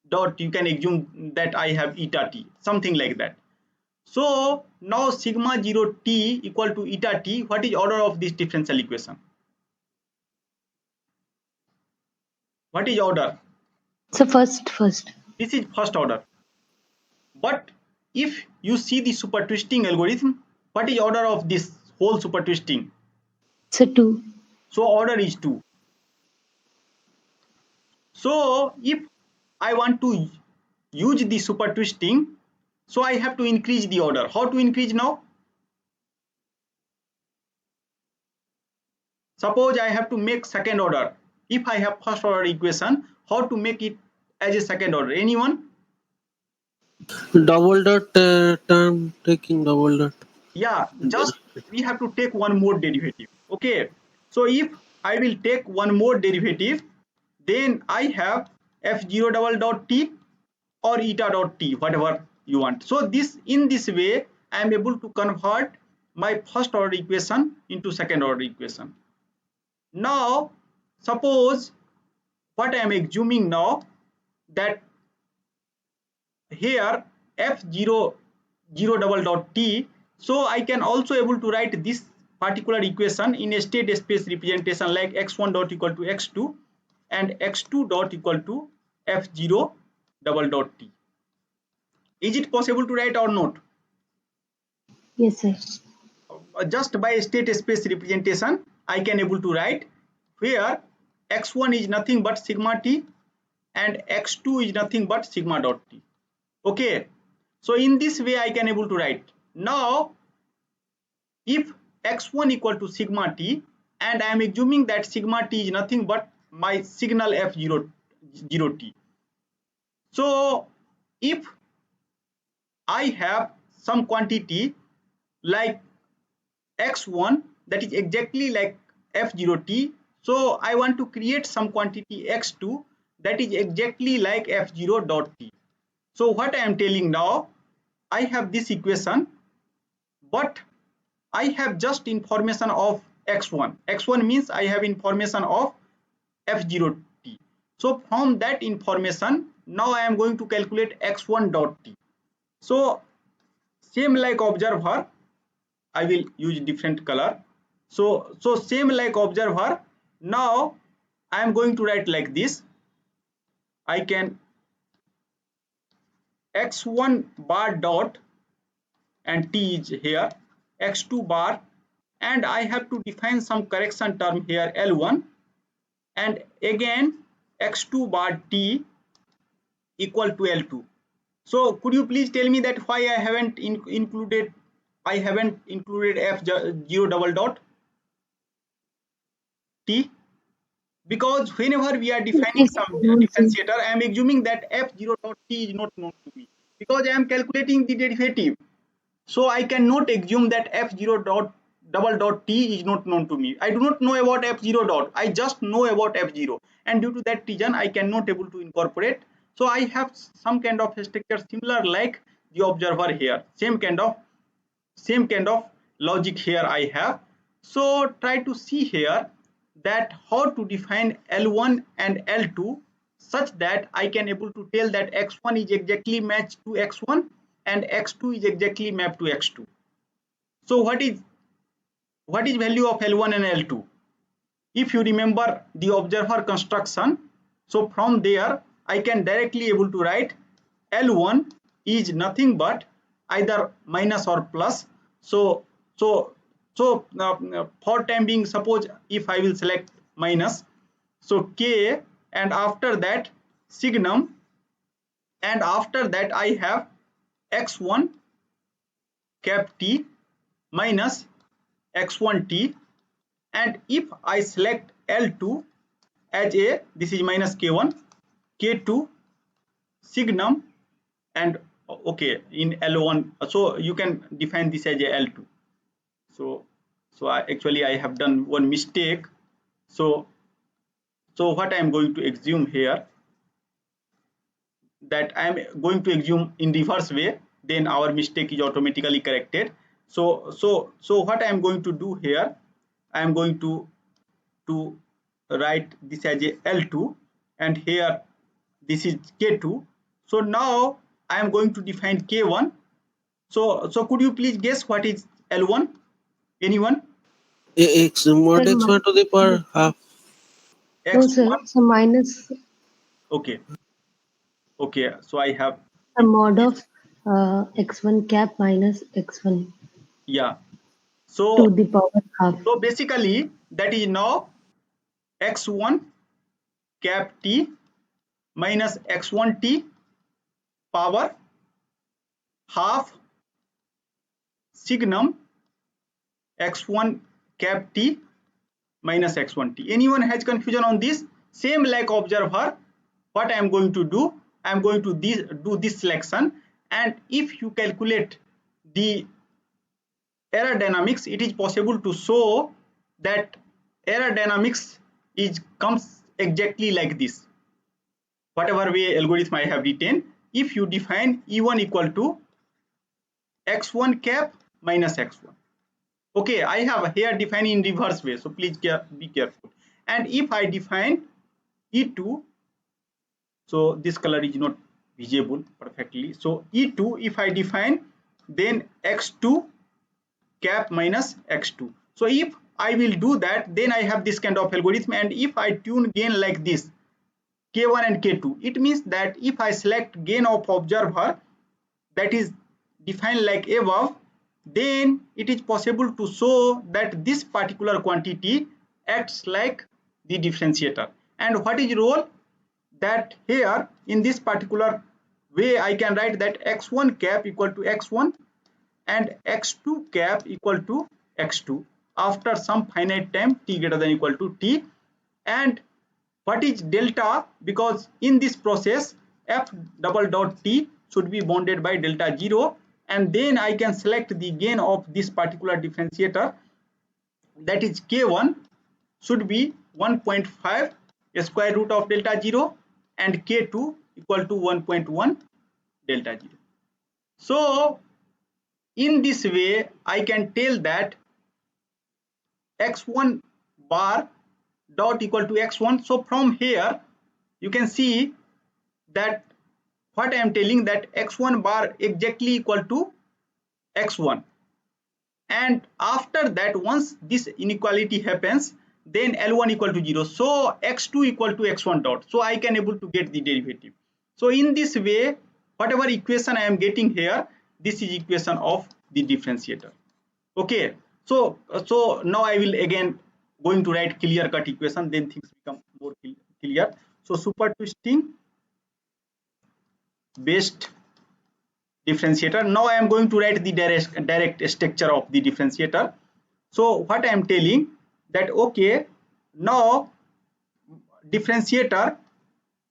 dot you can assume that I have eta t, something like that. So now sigma 0 t equal to eta t. What is order of this differential equation? What is order? So first. This is first order. But if you see the super twisting algorithm, what is order of this whole super twisting? So 2. So order is 2. So if I want to use the super twisting, so I have to increase the order. How to increase now? Suppose I have to make second order. If I have first order equation, how to make it as a second order? Anyone? Double dot term taking double dot. Yeah, just we have to take one more derivative. Okay, so if I will take one more derivative, then I have f0 double dot t or eta dot t, whatever you want. So this, in this way I am able to convert my first order equation into second order equation. Now suppose what I am assuming now, that here f0 0 double dot t, so I can also able to write this particular equation in a state space representation like x1 dot equal to x2 and x2 dot equal to f0 double dot t. Is it possible to write or not? Yes, sir. Just by state space representation I can able to write where x1 is nothing but sigma t and x2 is nothing but sigma dot t. Okay, so in this way I can able to write. Now if x1 equal to sigma t and I am assuming that sigma t is nothing but my signal f0 t. So if I have some quantity like x1 that is exactly like f0 t, so I want to create some quantity x2 that is exactly like f0 dot t. So what I am telling now, I have this equation, but I have just information of x1. x1 means I have information of f0 t. So from that information, now I am going to calculate x1 dot t. So same like observer, I will use different color. So same like observer. Now I am going to write like this. I can x1 bar dot and t is here, x2 bar, and I have to define some correction term here L1, and again x2 bar t equal to L2. So could you please tell me that why I haven't included f0 double dot t? Because whenever we are defining Yes, some I see. differentiator, I am assuming that f0 dot t is not known to me because I am calculating the derivative. So I cannot assume that f0 dot double dot t is not known to me. I do not know about f0 dot. I just know about f0, and due to that reason, I cannot able to incorporate. So I have some kind of structure similar like the observer here. Same kind of logic here I have. So try to see here that how to define L1 and L2 such that I can able to tell that x1 is exactly matched to x1 and x2 is exactly mapped to x2. So what is value of L1 and L2? If you remember the observer construction, so from there I can directly able to write L1 is nothing but either minus or plus. So so for time being, suppose if I will select minus, so k, and after that signum, and after that I have x1 cap t minus x1 t, and if I select L2 as a, this is minus k1 k2 signum, and okay in L1, so you can define this as a L2. So actually I have done one mistake. So what I am going to assume here, that I am going to assume in reverse way, then our mistake is automatically corrected. So what I am going to do here, I am going to write this as a L2, and here this is K2. So now I am going to define K1. So could you please guess what is L1? Anyone? X mod Sir, x1 to the power half. no, sir. X1. So minus Okay. Okay. So I have a written mod this. of x1 cap minus x1 Yeah. to So the power half. so basically that is now x1 cap t minus x1 t power half signum x1 cap t minus x1 t. Anyone has confusion on this? Same like observer, what I am going to do, I am going to do this selection, and if you calculate the error dynamics, it is possible to show that error dynamics is comes exactly like this. Whatever way algorithm I have written, if you define E1 equal to x1 cap minus x1. Okay, I have here defined in reverse way, so please be careful. And if I define E2, so this color is not visible perfectly. So E2, if I define, then x2 cap minus x2. So if I will do that, then I have this kind of algorithm, and if I tune gain like this, k1 and k2, it means that if I select gain of observer that is defined like above, then it is possible to show that this particular quantity acts like the differentiator. And what is role? That here in this particular way I can write that x1 cap equal to x1 and x2 cap equal to x2 after some finite time t greater than equal to t. And what is delta? Because in this process f double dot t should be bounded by delta 0, and then I can select the gain of this particular differentiator, that is k1 should be 1.5 square root of delta 0 and k2 equal to 1.1 delta 0. So in this way I can tell that x1 bar dot equal to x1. So from here you can see that what I am telling, that x1 bar exactly equal to x1, and after that once this inequality happens, then L1 equal to 0, so x2 equal to x1 dot, so I can able to get the derivative. So in this way whatever equation I am getting here, this is equation of the differentiator. Okay, so now I will again going to write clear cut equation, then things become more clear. So super twisting based differentiator. Now I am going to write the direct structure of the differentiator. So what I am telling that, okay, now differentiator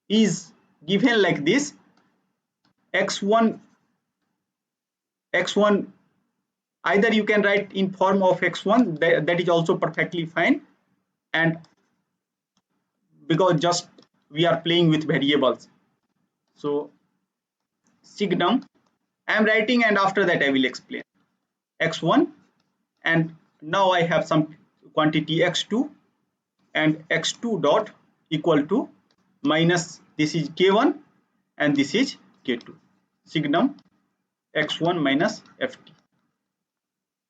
is given like this: x1 either you can write in form of x1, that is also perfectly fine, and because just we are playing with variables, so signum I am writing, and after that I will explain x1, and now I have some quantity x2, and x2 dot equal to minus, this is k1 and this is k2, signum x1 minus ft.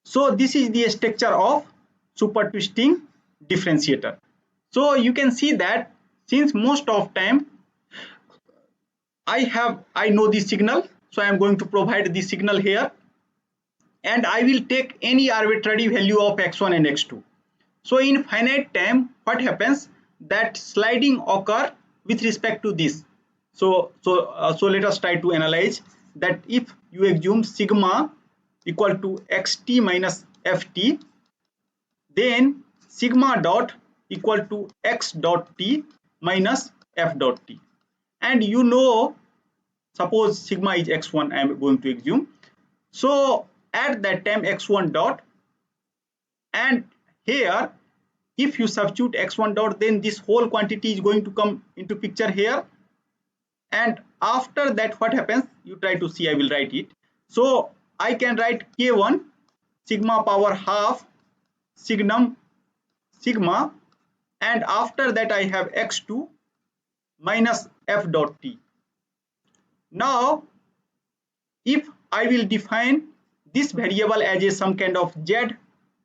So this is the structure of super twisting differentiator. So you can see that since most of time I know the signal, so I am going to provide the signal here, and I will take any arbitrary value of x1 and x2. So in finite time, what happens, that sliding occur with respect to this. So let us try to analyze that. If you assume sigma equal to xt minus ft, then sigma dot equal to x dot t minus f dot t, and you know, suppose sigma is x1, I am going to assume. So at that time x1 dot, and here if you substitute x1 dot, then this whole quantity is going to come into picture here, and after that what happens, you try to see, I will write it. So I can write k1 sigma power half signum sigma, and after that I have x2 minus f dot t. Now if I will define this variable as a some kind of z,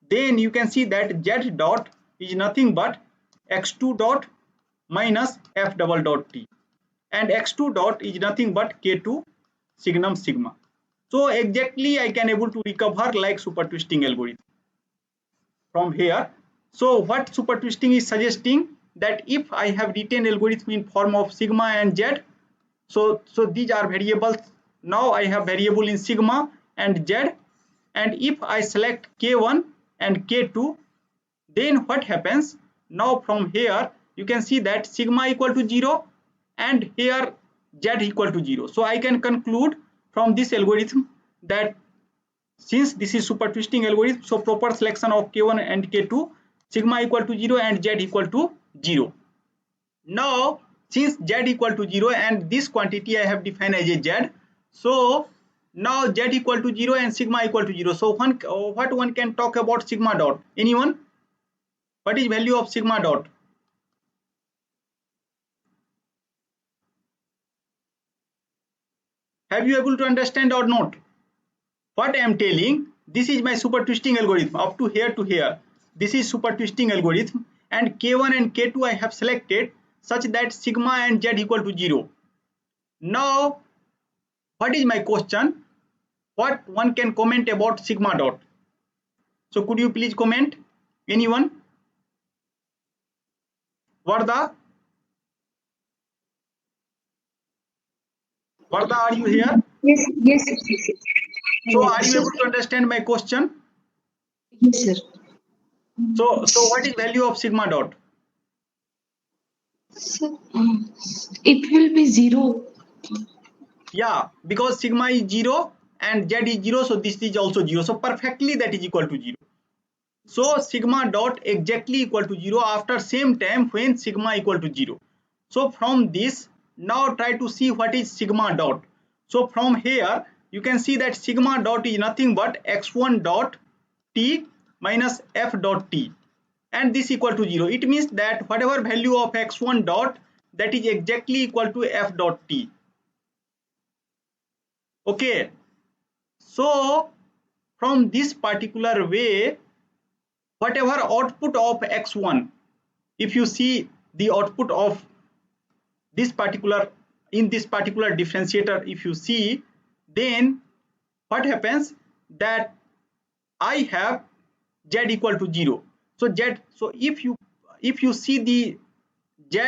then you can see that z dot is nothing but x2 dot minus f double dot t, and x2 dot is nothing but k2 signum sigma. So exactly I can able to recover like super twisting algorithm from here. So what super twisting is suggesting, that if I have written algorithm in form of sigma and z, so these are variables. Now I have variable in sigma and z, and if I select k1 and k2, then what happens, now from here you can see that sigma equal to 0 and here z equal to 0. So I can conclude from this algorithm that since this is super twisting algorithm, so proper selection of k1 and k2, sigma equal to 0 and z equal to 0. Now since z equal to 0 and this quantity I have defined as a z, so now z equal to 0 and sigma equal to 0. So what one can talk about sigma dot? Anyone? What is value of sigma dot? Have you able to understand or not? What I am telling, this is my super twisting algorithm up to here to here. This is super twisting algorithm, and k1 and k2 I have selected such that sigma and z equal to 0. Now what is my question? What one can comment about sigma dot? So could you please comment? Anyone? Varda? Varda, are you here? Yes, yes, yes, yes. So are you Sir. able to understand my question? Yes, sir. So what is value of sigma dot? Sir, it will be 0. Yeah, because sigma is 0 and z is 0, so this is also 0. So perfectly that is equal to 0. So sigma dot exactly equal to 0 after same time when sigma equal to 0. So from this, now try to see what is sigma dot. So from here you can see that sigma dot is nothing but x1 dot t minus f dot t, and this equal to 0. It means that whatever value of x1 dot, that is exactly equal to f dot t. Okay, so from this particular way, whatever output of x1, if you see the output of this particular, in this particular differentiator, if you see, then what happens, that I have z equal to 0. So z, so if you see the z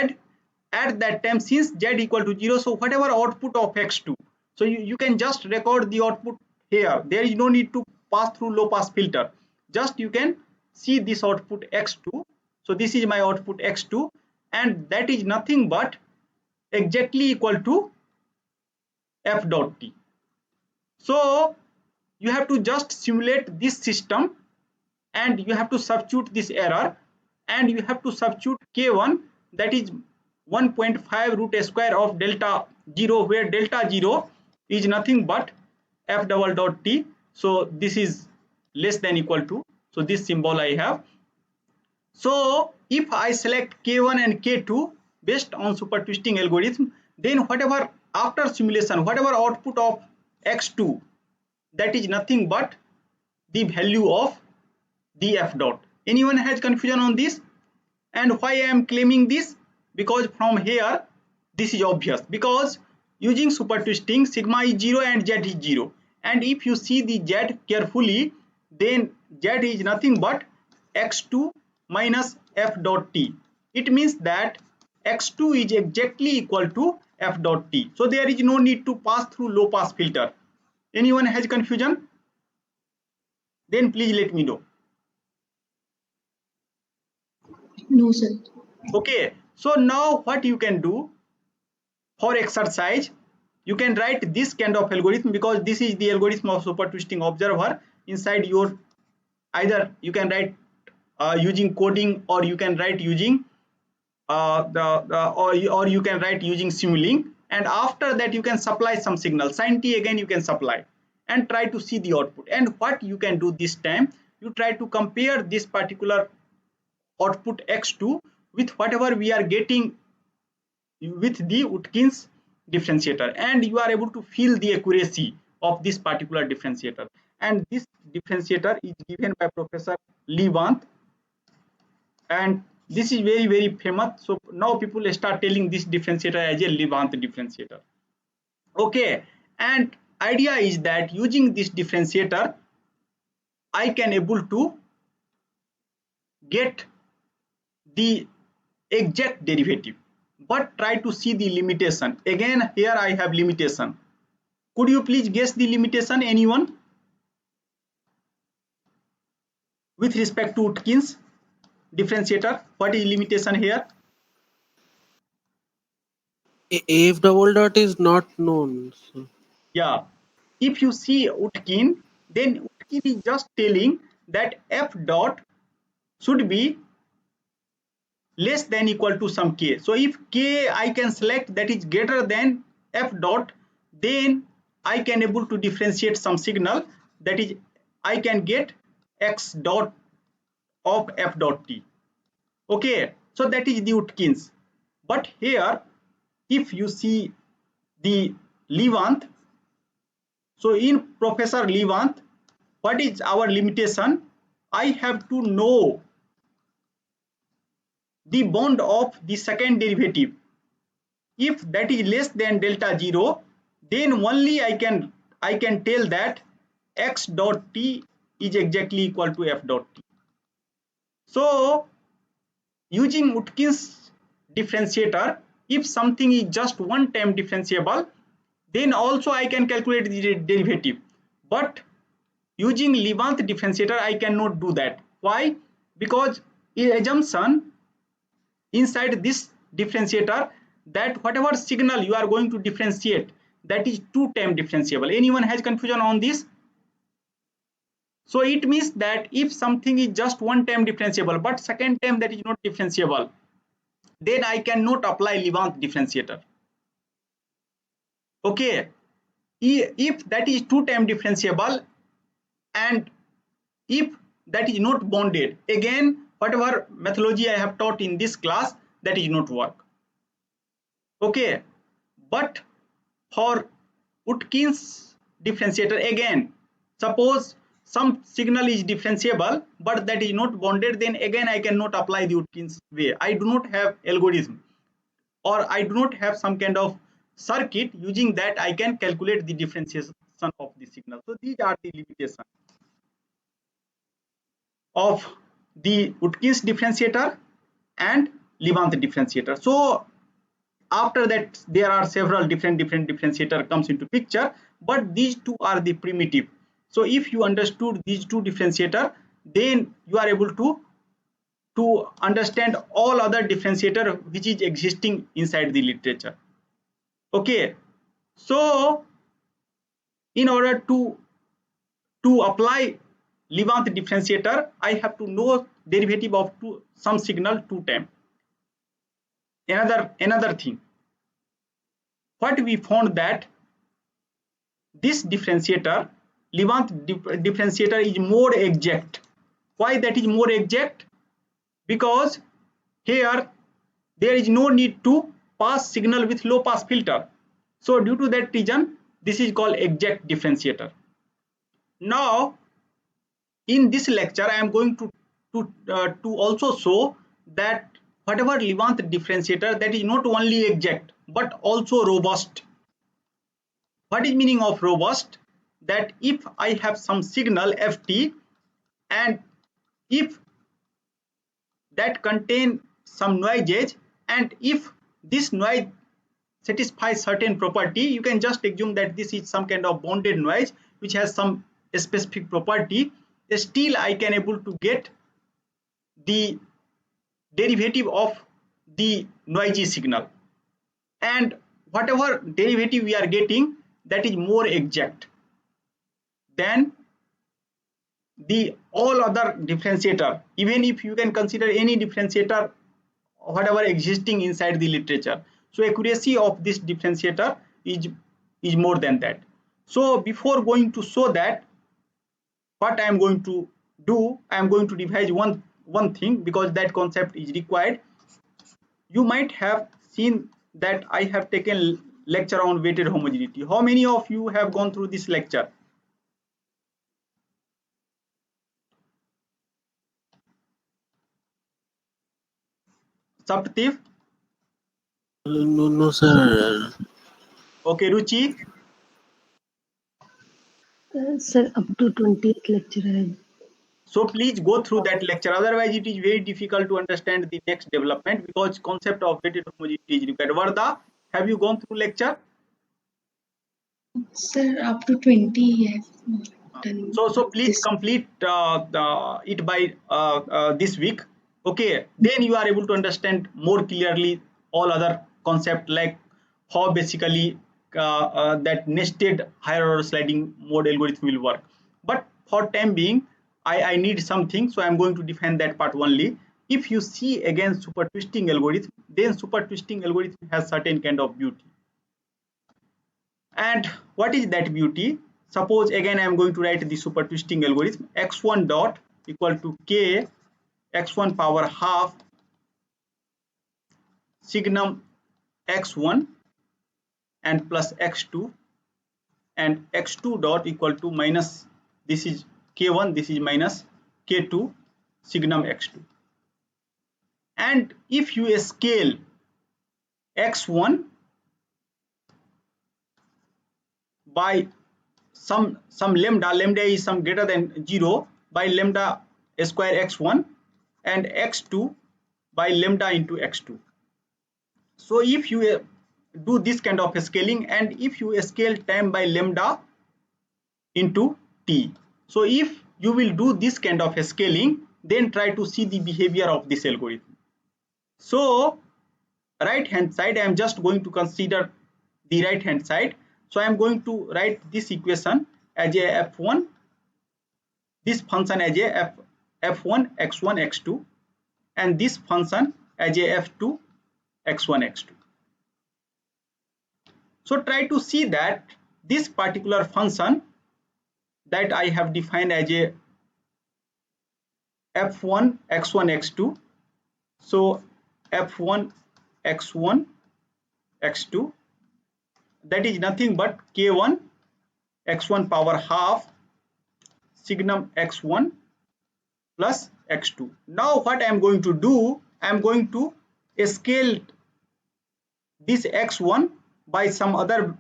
at that time, since z equal to 0, so whatever output of x2, So you can just record the output here. There is no need to pass through low pass filter. Just you can see this output x2. So this is my output x2, and that is nothing but exactly equal to f dot t. So you have to just simulate this system, and you have to substitute this error, and you have to substitute k1, that is 1.5 root square of delta 0, where delta 0 is nothing but f double dot t. So this is less than equal to, so this symbol I have. So if I select k1 and k2 based on super twisting algorithm, then whatever after simulation, whatever output of x2, that is nothing but the value of the f dot. Anyone has confusion on this? And why I am claiming this? Because from here this is obvious, because using super twisting sigma is 0 and z is 0, and if you see the z carefully, then z is nothing but x2 minus f dot t. It means that x2 is exactly equal to f dot t. So there is no need to pass through low pass filter. Anyone has confusion? Then please let me know. No, sir. Okay, so now what you can do for exercise, you can write this kind of algorithm, because this is the algorithm of super twisting observer. Inside your, either you can write using coding, or you can write using or you can write using Simulink, and after that you can supply some signal sin t, again you can supply and try to see the output. And what you can do this time, you try to compare this particular output x2 with whatever we are getting with the Utkins differentiator, and you are able to feel the accuracy of this particular differentiator. And this differentiator is given by Professor Levant, and this is very famous. So now people start telling this differentiator as a Levant differentiator. Okay, and idea is that using this differentiator I can able to get the exact derivative, but try to see the limitation. Again here I have limitation. Could you please guess the limitation, anyone, with respect to Utkins differentiator? What is limitation here? F double dot is not known. So Yeah, if you see Utkin, then Utkin is just telling that f dot should be less than equal to some k. So if k I can select that is greater than f dot, then I can able to differentiate some signal, that is I can get x dot of f dot t. Okay, so that is the Utkins. But here if you see the Levant, so in Professor Levant, what is our limitation? I have to know the bond of the second derivative. If that is less than delta 0, then only I can tell that x dot t is exactly equal to f dot t. So using Utkins differentiator, if something is just one time differentiable, then also I can calculate the derivative. But using Levant differentiator I cannot do that. Why? Because in assumption inside this differentiator that whatever signal you are going to differentiate, that is two time differentiable. Anyone has confusion on this? So it means that if something is just one time differentiable but second time that is not differentiable, then I cannot apply Levant differentiator. Okay, if that is two time differentiable and if that is not bonded, again whatever methodology I have taught in this class, that is not work. Okay, but for Utkins differentiator, again suppose some signal is differentiable but that is not bonded, then again I cannot apply the Utkins way. I do not have algorithm, or I do not have some kind of circuit using that I can calculate the differentiation of the signal. So these are the limitations of the Utkins differentiator and Levant differentiator. So after that there are several different differentiator comes into picture, but these two are the primitive. So if you understood these two differentiator, then you are able to understand all other differentiator which is existing inside the literature. Okay, so in order to apply Levant differentiator, I have to know derivative of some signal two time. Another thing, what we found that this differentiator, Levant differentiator, is more exact. Why that is more exact? Because here there is no need to pass signal with low pass filter. So due to that reason, this is called exact differentiator. Now in this lecture I am going to also show that whatever Levant differentiator, that is not only exact but also robust. What is meaning of robust? That if I have some signal ft, and if that contain some noises, and if this noise satisfies certain property, you can just assume that this is some kind of bounded noise which has some specific property, still I can able to get the derivative of the noisy signal, and whatever derivative we are getting, that is more exact than the all other differentiator. Even if you can consider any differentiator whatever existing inside the literature, so accuracy of this differentiator is more than that. So before going to show that, what I am going to do, I am going to revise one thing, because that concept is required. You might have seen that I have taken lecture on weighted homogeneity. How many of you have gone through this lecture? Saptif? No, sir. Okay, Ruchi? Sir, up to 20th lecture I have. So please go through that lecture, otherwise it is very difficult to understand the next development, because concept of weighted homogeneity is required. Varda, have you gone through lecture? Sir, up to 20 I have done So please this. complete it by this week. Okay, then you are able to understand more clearly all other concept, like how basically that nested higher order sliding mode algorithm will work. But for time being, I need something, so I am going to define that part only. If you see again super twisting algorithm, then super twisting algorithm has certain kind of beauty. And what is that beauty? Suppose again I am going to write the super twisting algorithm, x1 dot equal to k x1 power half signum x1 and plus x2, and x2 dot equal to minus, this is k1, this is minus k2 signum x2. And if you scale x1 by some lambda is some greater than 0 by lambda square x1, and x2 by lambda into x2. So if you do this kind of scaling, and if you scale time by lambda into t, so if you will do this kind of scaling, then try to see the behavior of this algorithm. So right hand side, I am just going to consider the right hand side. So I am going to write this equation as a f1, this function as a f1 x1 x2, and this function as a f2 x1 x2. So try to see that this particular function that I have defined as a f1 x1 x2, so f1 x1 x2, that is nothing but k1 x1 power half signum x1 plus x2. Now what I am going to do, I am going to scale this x1 by some other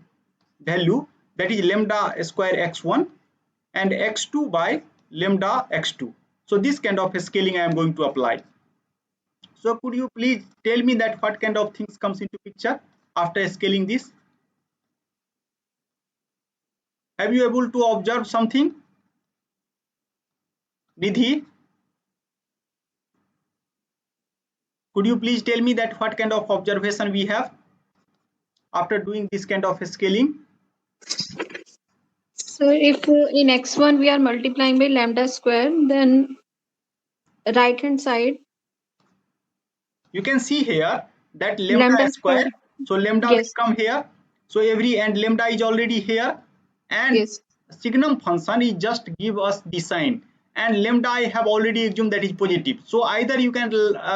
value, that is lambda square x1, and x2 by lambda x2. So this kind of scaling I am going to apply. So could you please tell me that what kind of things comes into picture? after scaling this? Have you able to observe something? Nidhi, could you please tell me that what kind of observation we have after doing this kind of scaling? So if in x1 we are multiplying by lambda square, then right hand side You can see here that lambda lambda square. square, so lambda will Yes, come here, so every and lambda is already here, and yes. signum function is just give us the sign, and lambda I have already assumed that is positive, so either you can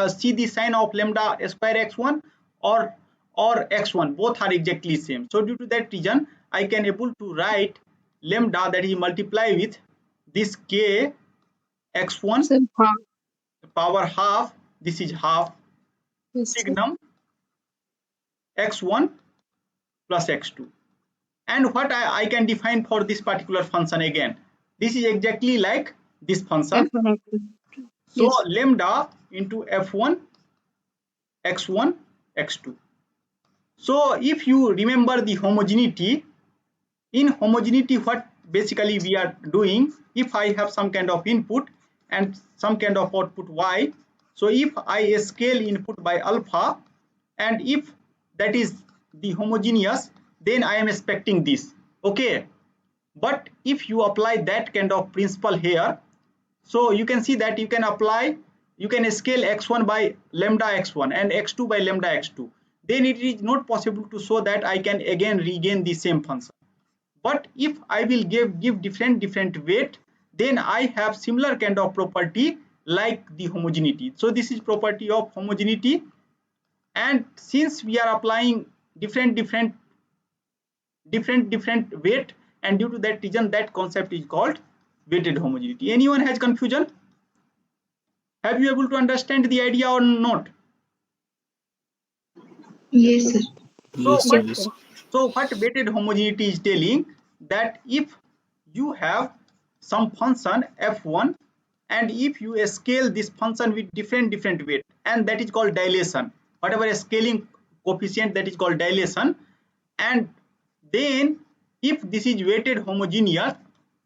see the sign of lambda square x1 or x1, both are exactly same. So due to that reason I can able to write lambda that is multiply with this k x1 So power half, this is half yes, sir. signum x1 plus x2. And what I can define for this particular function again, this is exactly like this function. F1 F2. So Yes. lambda into f1 x1 x2. So if you remember the homogeneity, in homogeneity what basically we are doing, if I have some kind of input and some kind of output y, so if I scale input by alpha, and if that is the homogeneous, then I am expecting this, okay. But if you apply that kind of principle here, so you can see that you can apply, you can scale x1 by lambda x1 and x2 by lambda x2, then it is not possible to show that I can again regain the same function. But if I will give different weight, then I have similar kind of property like the homogeneity. So this is property of homogeneity, and since we are applying different weight, and due to that reason that concept is called weighted homogeneity. Anyone has confusion? Have you able to understand the idea or not? Yes, sir. So Yes, sir. what, Yes, Yes. sir. so what weighted homogeneity is telling, that if you have some function f1, and if you scale this function with different weight, and that is called dilation, whatever scaling coefficient, that is called dilation, and then if this is weighted homogeneous,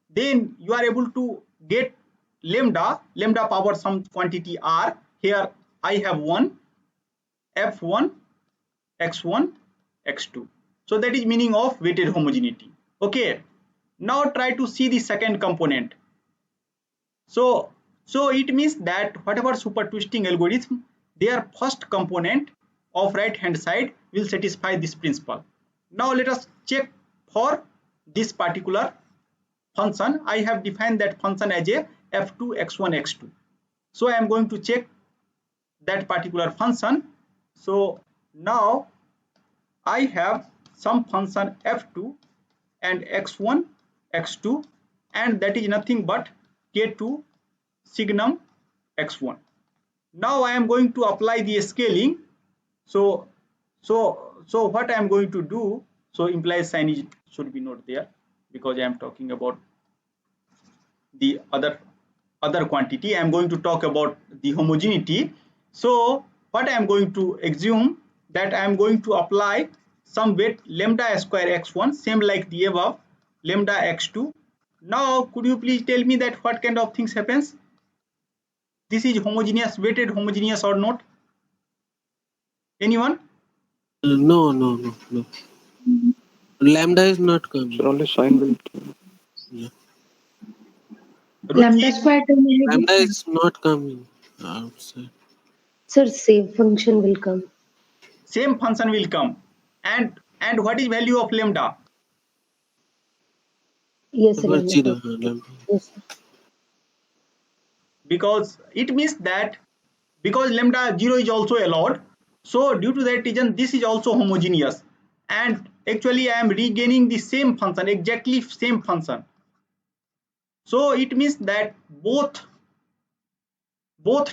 then you are able to get lambda power some quantity r. Here I have one f1 x1 x2. So that is meaning of weighted homogeneity. Okay, now try to see the second component. So it means that whatever super twisting algorithm, their first component of right hand side will satisfy this principle. Now let us check for this particular function. I have defined that function as a f2 x1 x2. So I am going to check that particular function. So now I have some function f2 and x1 x2, and that is nothing but k2 signum x1. Now I am going to apply the scaling. So what I am going to do, so implies sign is should be not there, because I am talking about the other quantity. I am going to talk about the homogeneity. So what I am going to assume, that I am going to apply some weight lambda square x1, same like the above, lambda x2. Now could you please tell me that what kind of things happens? This is homogeneous, weighted homogeneous or not? Anyone? No, no, no, no. Lambda is not coming. So only sign will. Yeah. Lambda Ruchi, square term will be Lambda different. is not coming outside. Sir, same function will come. same function will come, and what is value of lambda? Yes, sir. But zero, Lambda. lambda. Yes, sir. Because it means that because lambda 0 is also allowed, so due to that reason this is also homogeneous, and actually I am regaining the same function, exactly same function. So it means that both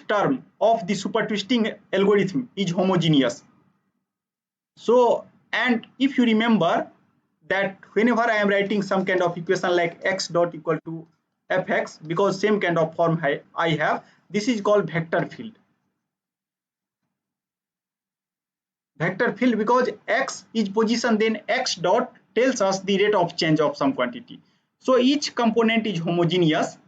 term of the super twisting algorithm is homogeneous. So, and if you remember that whenever I am writing some kind of equation like x dot equal to fx, because same kind of form I have, this is called vector field. vector field because x is position, then x dot tells us the rate of change of some quantity. So each component is homogeneous.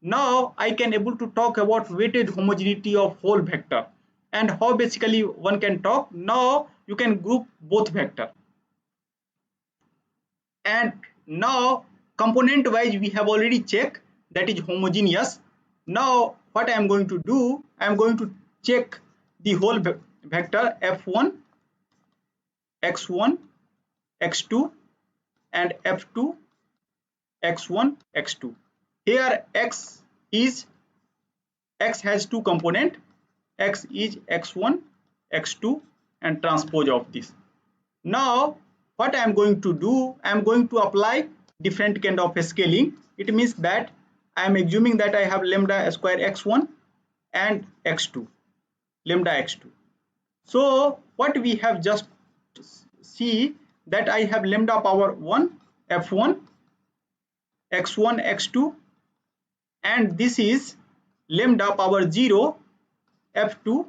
Now I can able to talk about weighted homogeneity of whole vector and how basically one can talk. Now you can group both vector, and now component wise we have already checked that is homogeneous. Now what I am going to do, I am going to check the whole vector f1, x1, x2 and f2, x1, x2. Here x has two component, x is x1, x2 and transpose of this. Now what I am going to do, I am going to apply different kind of scaling. It means that I am assuming that I have lambda square x1 and x2, lambda x2. So what we have just see that I have lambda power 1 f1, x1, x2 and this is lambda power 0 f2,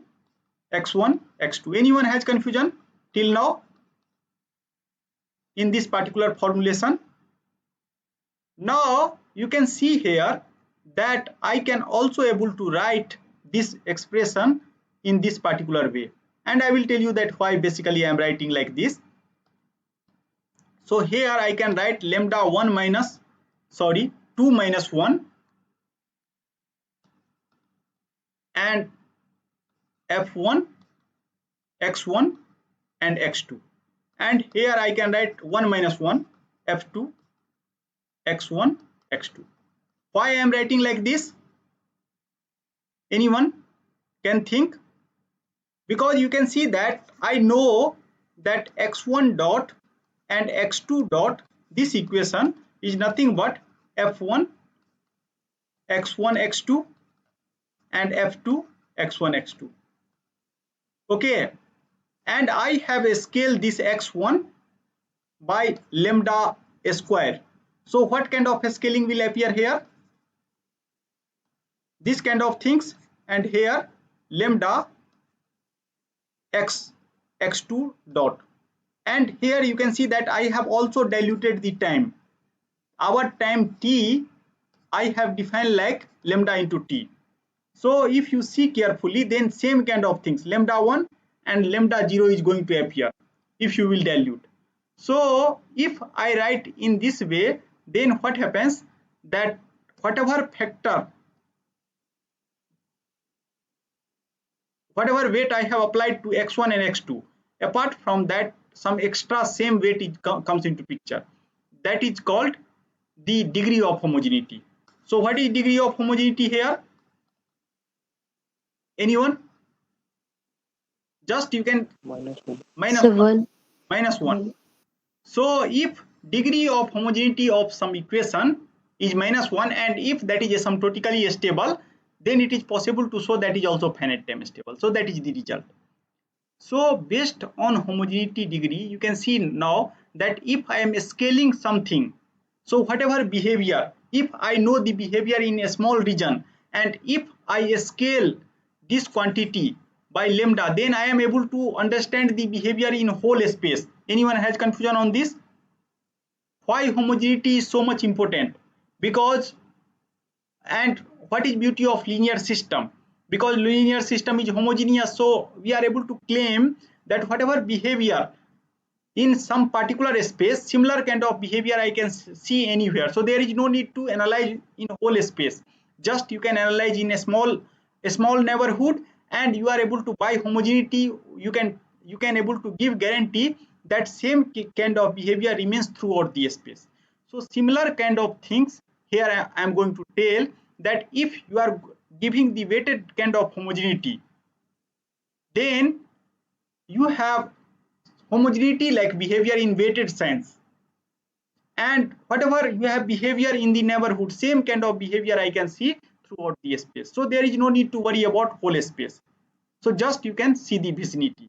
x1, x2. Anyone has confusion till now in this particular formulation? Now you can see here that I can also able to write this expression in this particular way, and I will tell you that why basically I am writing like this. So here I can write lambda 2 minus 1 and f1, x1 and x2, and here I can write 1 minus 1 f2, x1, x2. Why I am writing like this? Anyone can think? Because you can see that I know that x1 dot and x2 dot, this equation is nothing but f1, x1, x2 and f2, x1, x2. Okay, and I have scaled this x1 by lambda square. So what kind of scaling will appear here? This kind of things, and here lambda x2 dot, and here you can see that I have also diluted the time. Our time t I have defined like lambda into t. So if you see carefully, then same kind of things, lambda 1 and lambda 0 is going to appear if you will dilute. So if I write in this way, then what happens that whatever factor, whatever weight I have applied to x1 and x2, apart from that some extra same weight comes into picture. That is called the degree of homogeneity. So what is degree of homogeneity here? Anyone? Just you can minus 1. minus 1. So if degree of homogeneity of some equation is minus 1 and if that is asymptotically stable, then it is possible to show that is also finite time stable. So that is the result. So based on homogeneity degree, you can see now that if I am scaling something, so whatever behavior, if I know the behavior in a small region and if I scale this quantity by lambda, then I am able to understand the behavior in whole space. Anyone has confusion on this? Why homogeneity is so much important? Because, and what is beauty of linear system? Because linear system is homogeneous, so we are able to claim that whatever behavior in some particular space, similar kind of behavior I can see anywhere. So there is no need to analyze in whole space. Just you can analyze in a small neighborhood, and you are able to, by homogeneity, you can able to give guarantee that same kind of behavior remains throughout the space. So similar kind of things here I am going to tell that if you are giving the weighted kind of homogeneity, then you have homogeneity like behavior in weighted sense, and whatever you have behavior in the neighborhood, same kind of behavior I can see throughout the space. So there is no need to worry about whole space. So just you can see the vicinity.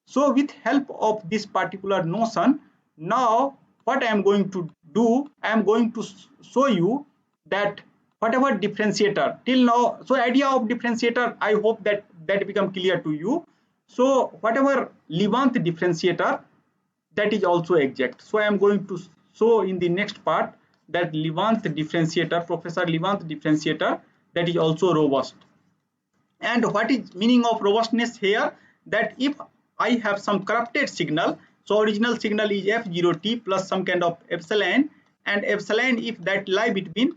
So with help of this particular notion, now what I am going to do, I am going to show you that whatever differentiator till now, so idea of differentiator, I hope that become clear to you. So whatever Levant differentiator, that is also exact. So I am going to show in the next part that Levant differentiator, Professor Levant differentiator, that is also robust. And what is meaning of robustness here? That if I have some corrupted signal, so original signal is f0t plus some kind of epsilon, and epsilon if that lie between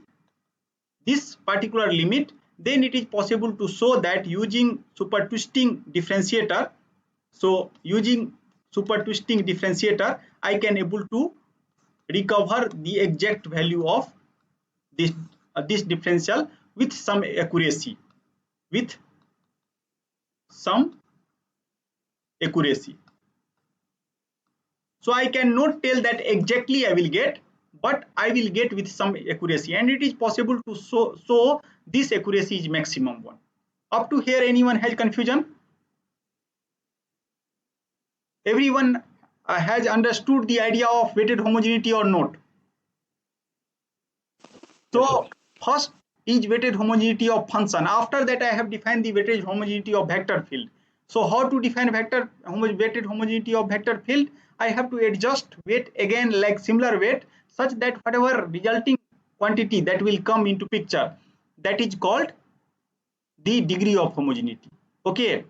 this particular limit, then it is possible to show that using super twisting differentiator. So using super twisting differentiator, I can able to recover the exact value of this differential with some accuracy, with some accuracy. So I cannot tell that exactly I will get, but I will get with some accuracy, and it is possible to show this accuracy is maximum one. Up to here, anyone has confusion? Everyone has understood the idea of weighted homogeneity or not? So first is weighted homogeneity of function. After that, I have defined the weighted homogeneity of vector field. So how to define weighted homogeneity of vector field? I have to adjust weight again like similar weight, such that whatever resulting quantity that will come into picture, that is called the degree of homogeneity. Okay.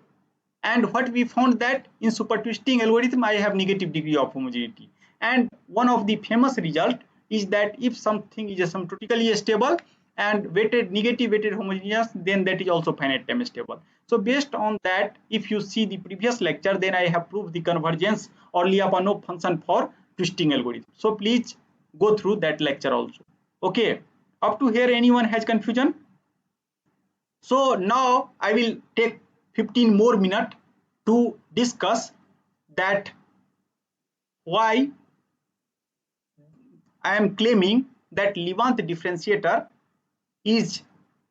And what we found that in super twisting algorithm, I have negative degree of homogeneity. And one of the famous result is that if something is asymptotically stable and negative weighted homogeneous, then that is also finite time stable. So based on that, if you see the previous lecture, then I have proved the convergence or Lyapunov function for twisting algorithm. So please go through that lecture also. Okay, up to here anyone has confusion? So now I will take 15 more minutes to discuss that why I am claiming that Levant differentiator is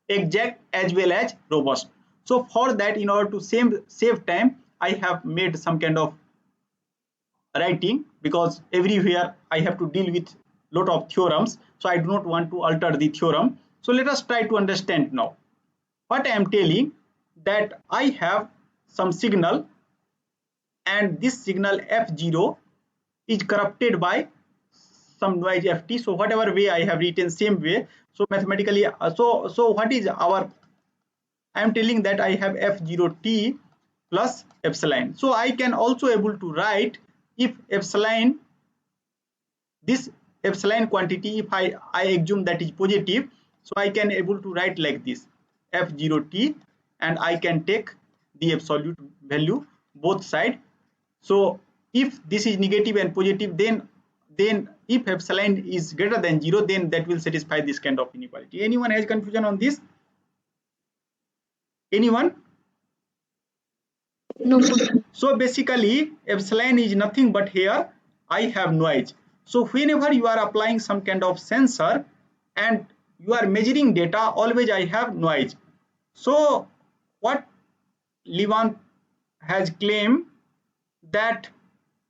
exact as well as robust. So for that, in order to save time, I have made some kind of writing, because everywhere I have to deal with lot of theorems, so I do not want to alter the theorem. So let us try to understand now. What I am telling, that I have some signal, and this signal f0 is corrupted by some noise ft. So whatever way I have written, same way. So mathematically, so what is our, I am telling that I have f0t plus epsilon. So I can also able to write, if epsilon, this epsilon quantity, if I assume that is positive, so I can able to write like this, f0t, and I can take the absolute value both side. So if this is negative and positive, then if epsilon is greater than 0, then that will satisfy this kind of inequality. Anyone has confusion on this? Anyone? No. So basically epsilon is nothing but here I have noise. So whenever you are applying some kind of sensor and you are measuring data, always I have noise. So what Levant has claimed, that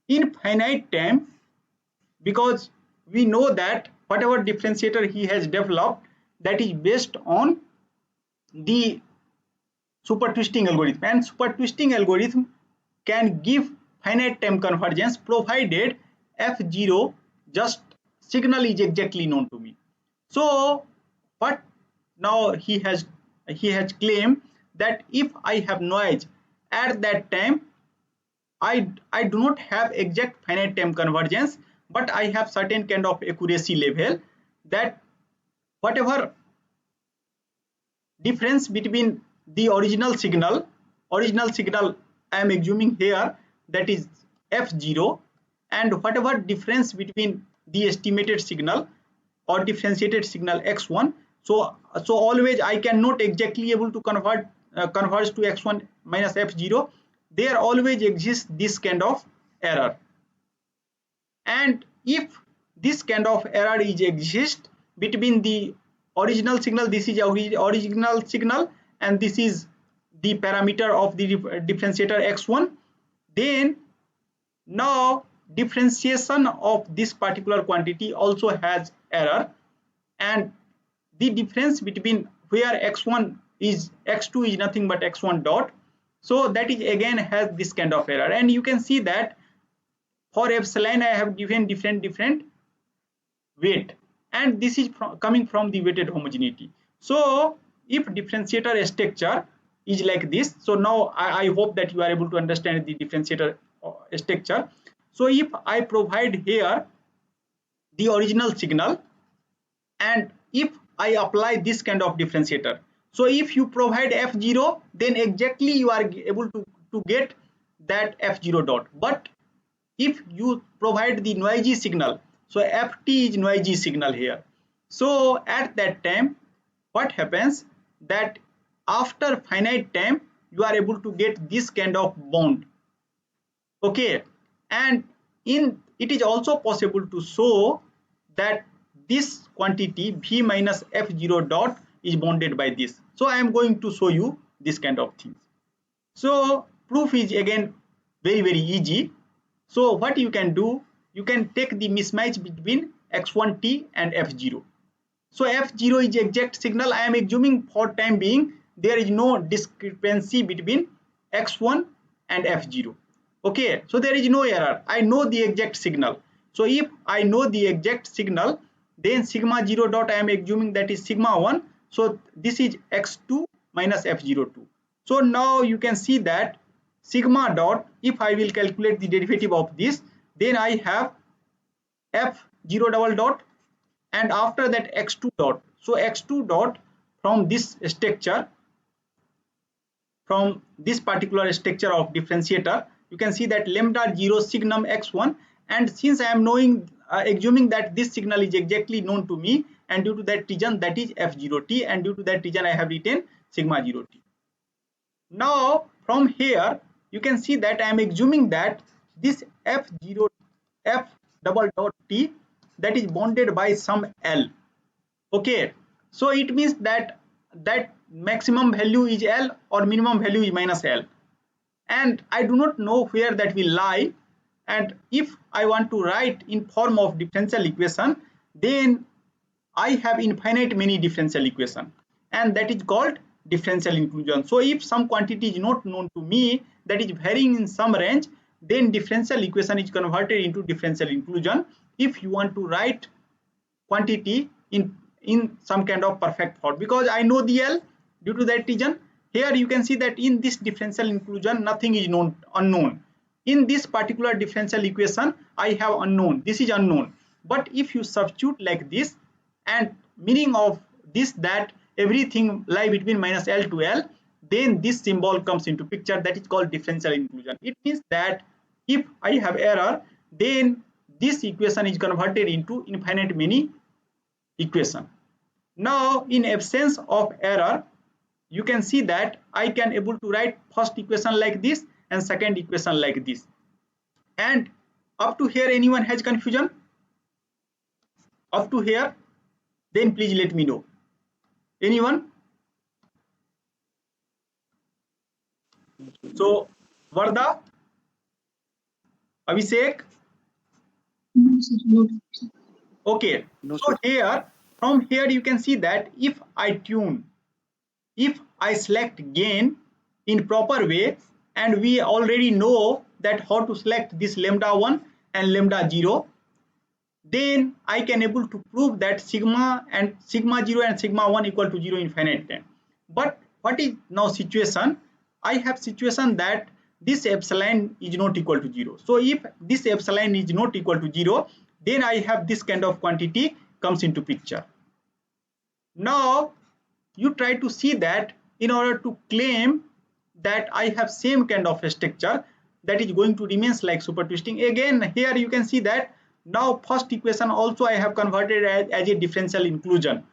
in finite time, because we know that whatever differentiator he has developed, that is based on the super twisting algorithm, and super twisting algorithm can give finite time convergence provided f0 just signal is exactly known to me. So what now he has claimed, that if I have noise at that time, I do not have exact finite time convergence, but I have certain kind of accuracy level, that whatever difference between the original signal I am assuming here, that is f0, and whatever difference between the estimated signal or differentiated signal x1, so always I cannot exactly able to converge to x1 minus f0, there always exists this kind of error. And if this kind of error is exist between the original signal, this is original signal, and this is the parameter of the differentiator x1, then now differentiation of this particular quantity also has error, and the difference between where x1 is x2 is nothing but x1 dot, So that is again has this kind of error, and you can see that for epsilon I have given different weight, and this is coming from the weighted homogeneity. So if differentiator structure is like this, so now I hope that you are able to understand the differentiator structure. So if I provide here the original signal, and if I apply this kind of differentiator, so if you provide f0, then exactly you are able to get that f0 dot. But if you provide the noisy signal, so ft is noisy signal here, so at that time what happens, that after finite time you are able to get this kind of bond. Okay, and in it is also possible to show that this quantity v minus f0 dot is bounded by this. So I am going to show you this kind of things. So proof is again very easy. So what you can do, you can take the mismatch between x1t and f0. So f0 is exact signal. I am assuming for time being there is no discrepancy between x1 and f0. Okay, so there is no error. I know the exact signal. So if I know the exact signal, then sigma 0 dot I am assuming that is sigma 1. So this is x2 minus f02. So now you can see that sigma dot, if I will calculate the derivative of this, then I have f0 double dot, and after that x2 dot. So x2 dot from this structure, from this particular structure of differentiator, you can see that lambda 0 signum x1, and since I am knowing assuming that this signal is exactly known to me, and due to that region, that is f0t, and due to that region I have written sigma 0t. Now from here you can see that I am assuming that this f0 f double dot t, that is bounded by some L. Okay, so it means that maximum value is L or minimum value is minus L, and I do not know where that will lie. And if I want to write in form of differential equation, then I have infinite many differential equation, and that is called differential inclusion. So if some quantity is not known to me, that is varying in some range, then differential equation is converted into differential inclusion if you want to write quantity in some kind of perfect form, because I know the L due to that region. Here you can see that in this differential inclusion nothing is unknown. In this particular differential equation I have unknown, this is unknown. But if you substitute like this, and meaning of this that everything lie between minus L to L, then this symbol comes into picture, that is called differential inclusion. It means that if I have error, then this equation is converted into infinite many equation. Now in absence of error, you can see that I can able to write first equation like this and second equation like this. And up to here anyone has confusion? Up to here? Then please let me know. Anyone? So Varda, Abhishek? Okay, so here, from here you can see that if I select gain in proper way, and we already know that how to select this lambda 1 and lambda 0, then I can able to prove that sigma 0 and sigma 1 equal to 0 infinite time. But what is now situation? I have situation that this epsilon is not equal to 0. So if this epsilon is not equal to 0, then I have this kind of quantity comes into picture. Now you try to see that in order to claim that I have same kind of a structure that is going to remains like super twisting. Again here you can see that now first equation also I have converted as a differential inclusion,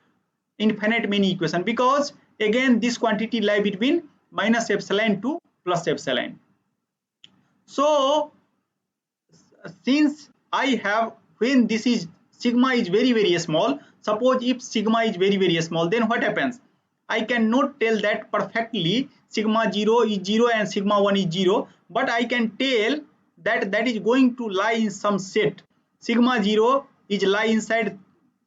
infinite many equation, because again this quantity lie between minus epsilon to plus epsilon. So since I have, when this is sigma is very small, suppose if sigma is very small, then what happens? I cannot tell that perfectly sigma 0 is 0 and sigma 1 is 0, but I can tell that that is going to lie in some set. Sigma 0 is lie inside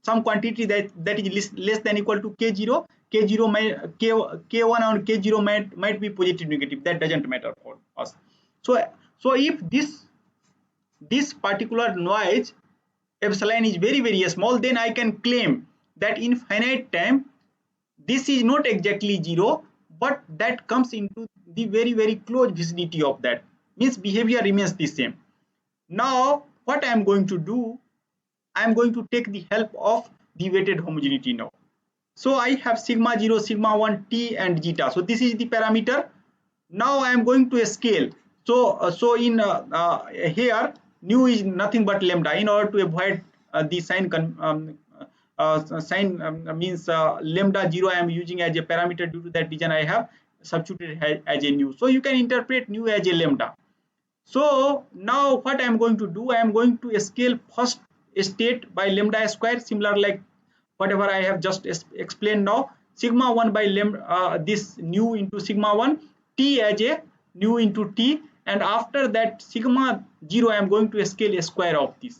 some quantity that is less than equal to k0, K0 might K1 and K0 might be positive, negative. That doesn't matter for us. So if this particular noise epsilon is very small, then I can claim that in finite time this is not exactly 0, but that comes into the very close vicinity of that, means behavior remains the same. Now what I am going to do, I am going to take the help of the weighted homogeneity now. So I have sigma 0, sigma 1, t and zeta. So this is the parameter. Now I am going to scale. So in here nu is nothing but lambda. In order to avoid the sign means lambda 0 I am using as a parameter. Due to that reason I have substituted as a nu. So you can interpret nu as a lambda. So now what I am going to do, I am going to scale first state by lambda square, similar like whatever I have just explained now. Sigma 1 by lambda this nu into sigma 1, t as a nu into t, and after that sigma 0 I am going to scale a square of this.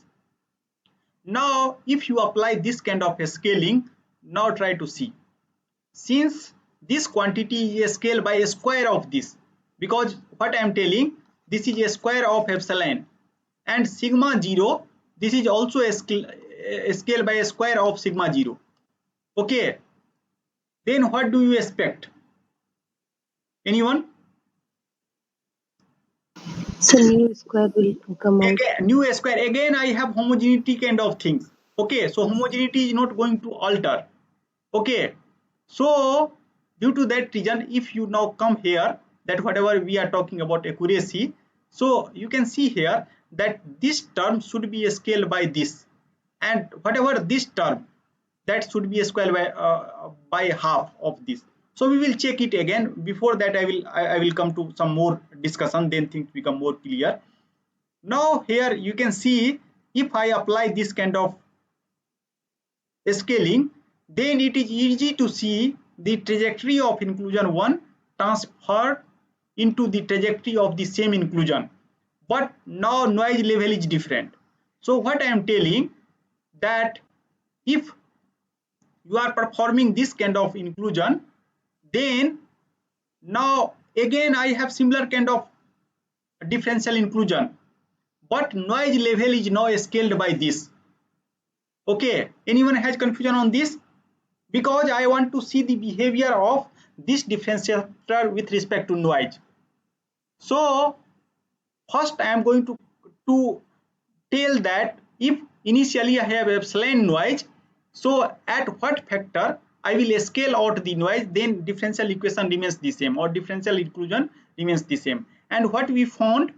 Now if you apply this kind of scaling, now try to see, since this quantity is a scale by a square of this, because what I am telling, this is a square of epsilon, and sigma 0, this is also a scale by a square of sigma 0. Okay, then what do you expect? Anyone? So new square will come out. Again, new square, again I have homogeneity kind of things. Okay, so homogeneity is not going to alter. Okay, so due to that reason, if you now come here, that whatever we are talking about accuracy, so you can see here that this term should be scaled by this, and whatever this term, that should be scaled by half of this. So we will check it again. Before that I will come to some more discussion, then things become more clear. Now here you can see, if I apply this kind of scaling, then it is easy to see the trajectory of inclusion 1 transferred into the trajectory of the same inclusion, but now noise level is different. So what I am telling, that if you are performing this kind of inclusion, then now again I have similar kind of differential inclusion, but noise level is now scaled by this. Okay, anyone has confusion on this? Because I want to see the behavior of this differentiator with respect to noise. So first I am going to tell that if initially I have epsilon noise, so at what factor I will scale out the noise, then differential equation remains the same, or differential inclusion remains the same. And what we found,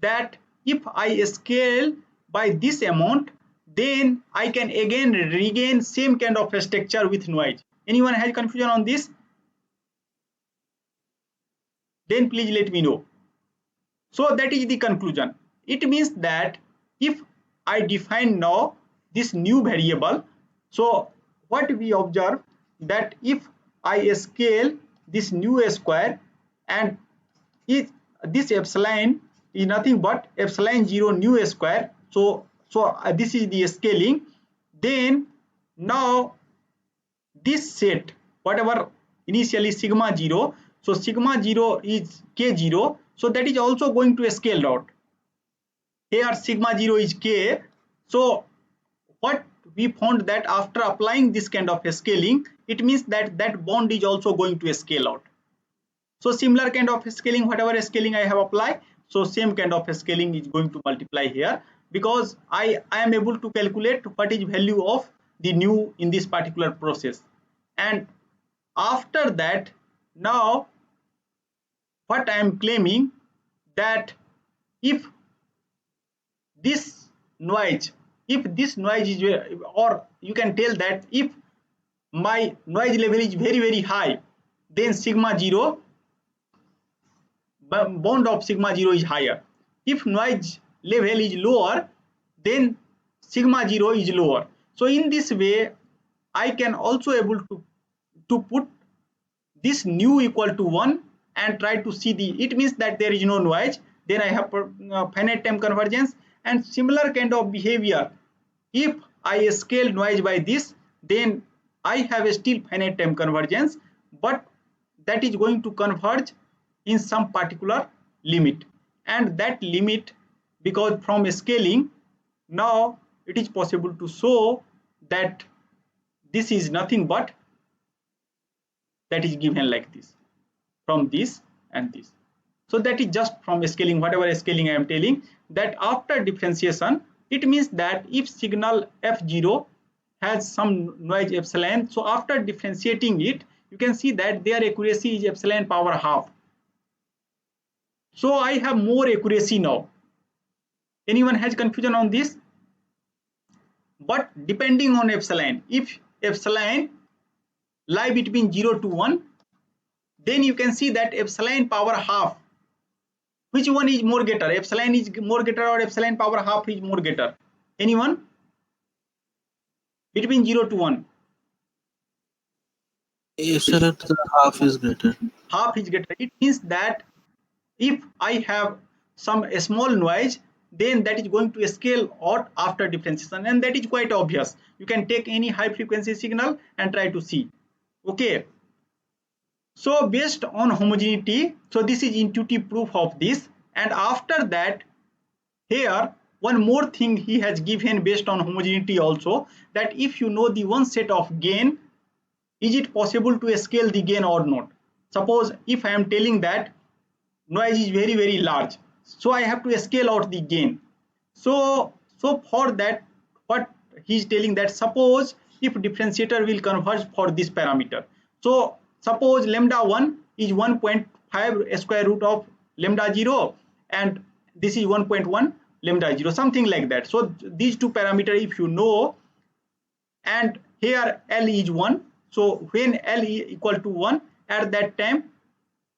that if I scale by this amount, then I can again regain same kind of structure with noise. Anyone has confusion on this? Then please let me know. So that is the conclusion. It means that if I define now this new variable, so what we observe, that if I scale this new square, and if this epsilon is nothing but epsilon 0 new square, so this is the scaling, then now this set, whatever initially sigma 0, so sigma 0 is k0, so that is also going to scale out. Here sigma 0 is k. So what we found, that after applying this kind of scaling, it means that that bond is also going to scale out. So similar kind of scaling, whatever scaling I have applied, so same kind of scaling is going to multiply here, because I am able to calculate what is value of the nu in this particular process. And after that, now what I am claiming, that if this noise is, or you can tell that if my noise level is very high, then sigma 0, bond of sigma 0 is higher. If noise level is lower, then sigma 0 is lower. So in this way I can also able to put this nu equal to 1 and try to see the, it means that there is no noise, then I have finite time convergence. And similar kind of behavior, if I scale noise by this, then I have a still finite time convergence, but that is going to converge in some particular limit, and that limit, because from scaling now it is possible to show that this is nothing but that is given like this from this and this. So that is just from scaling, whatever scaling I am telling, that after differentiation, it means that if signal f0 has some noise epsilon, so after differentiating it, you can see that their accuracy is epsilon power half. So I have more accuracy now. Anyone has confusion on this? But depending on epsilon, if epsilon lie between 0 to 1, then you can see that epsilon power half, which one is more greater? Epsilon is more greater or epsilon power half is more greater? Anyone? Between 0 to 1. Epsilon to the half is greater. Half is greater. It means that if I have some small noise, then that is going to scale out after differentiation, and that is quite obvious. You can take any high frequency signal and try to see. Okay. So based on homogeneity, so this is intuitive proof of this, and after that, here one more thing he has given based on homogeneity also, that if you know the one set of gain, is it possible to scale the gain or not? Suppose if I am telling that noise is very large, so I have to scale out the gain. So for that, what he is telling, that suppose if differentiator will converge for this parameter, so suppose lambda 1 is 1.5 square root of lambda 0, and this is 1.1 lambda 0, something like that. So these two parameters if you know, and here L is 1, so when L is equal to 1, at that time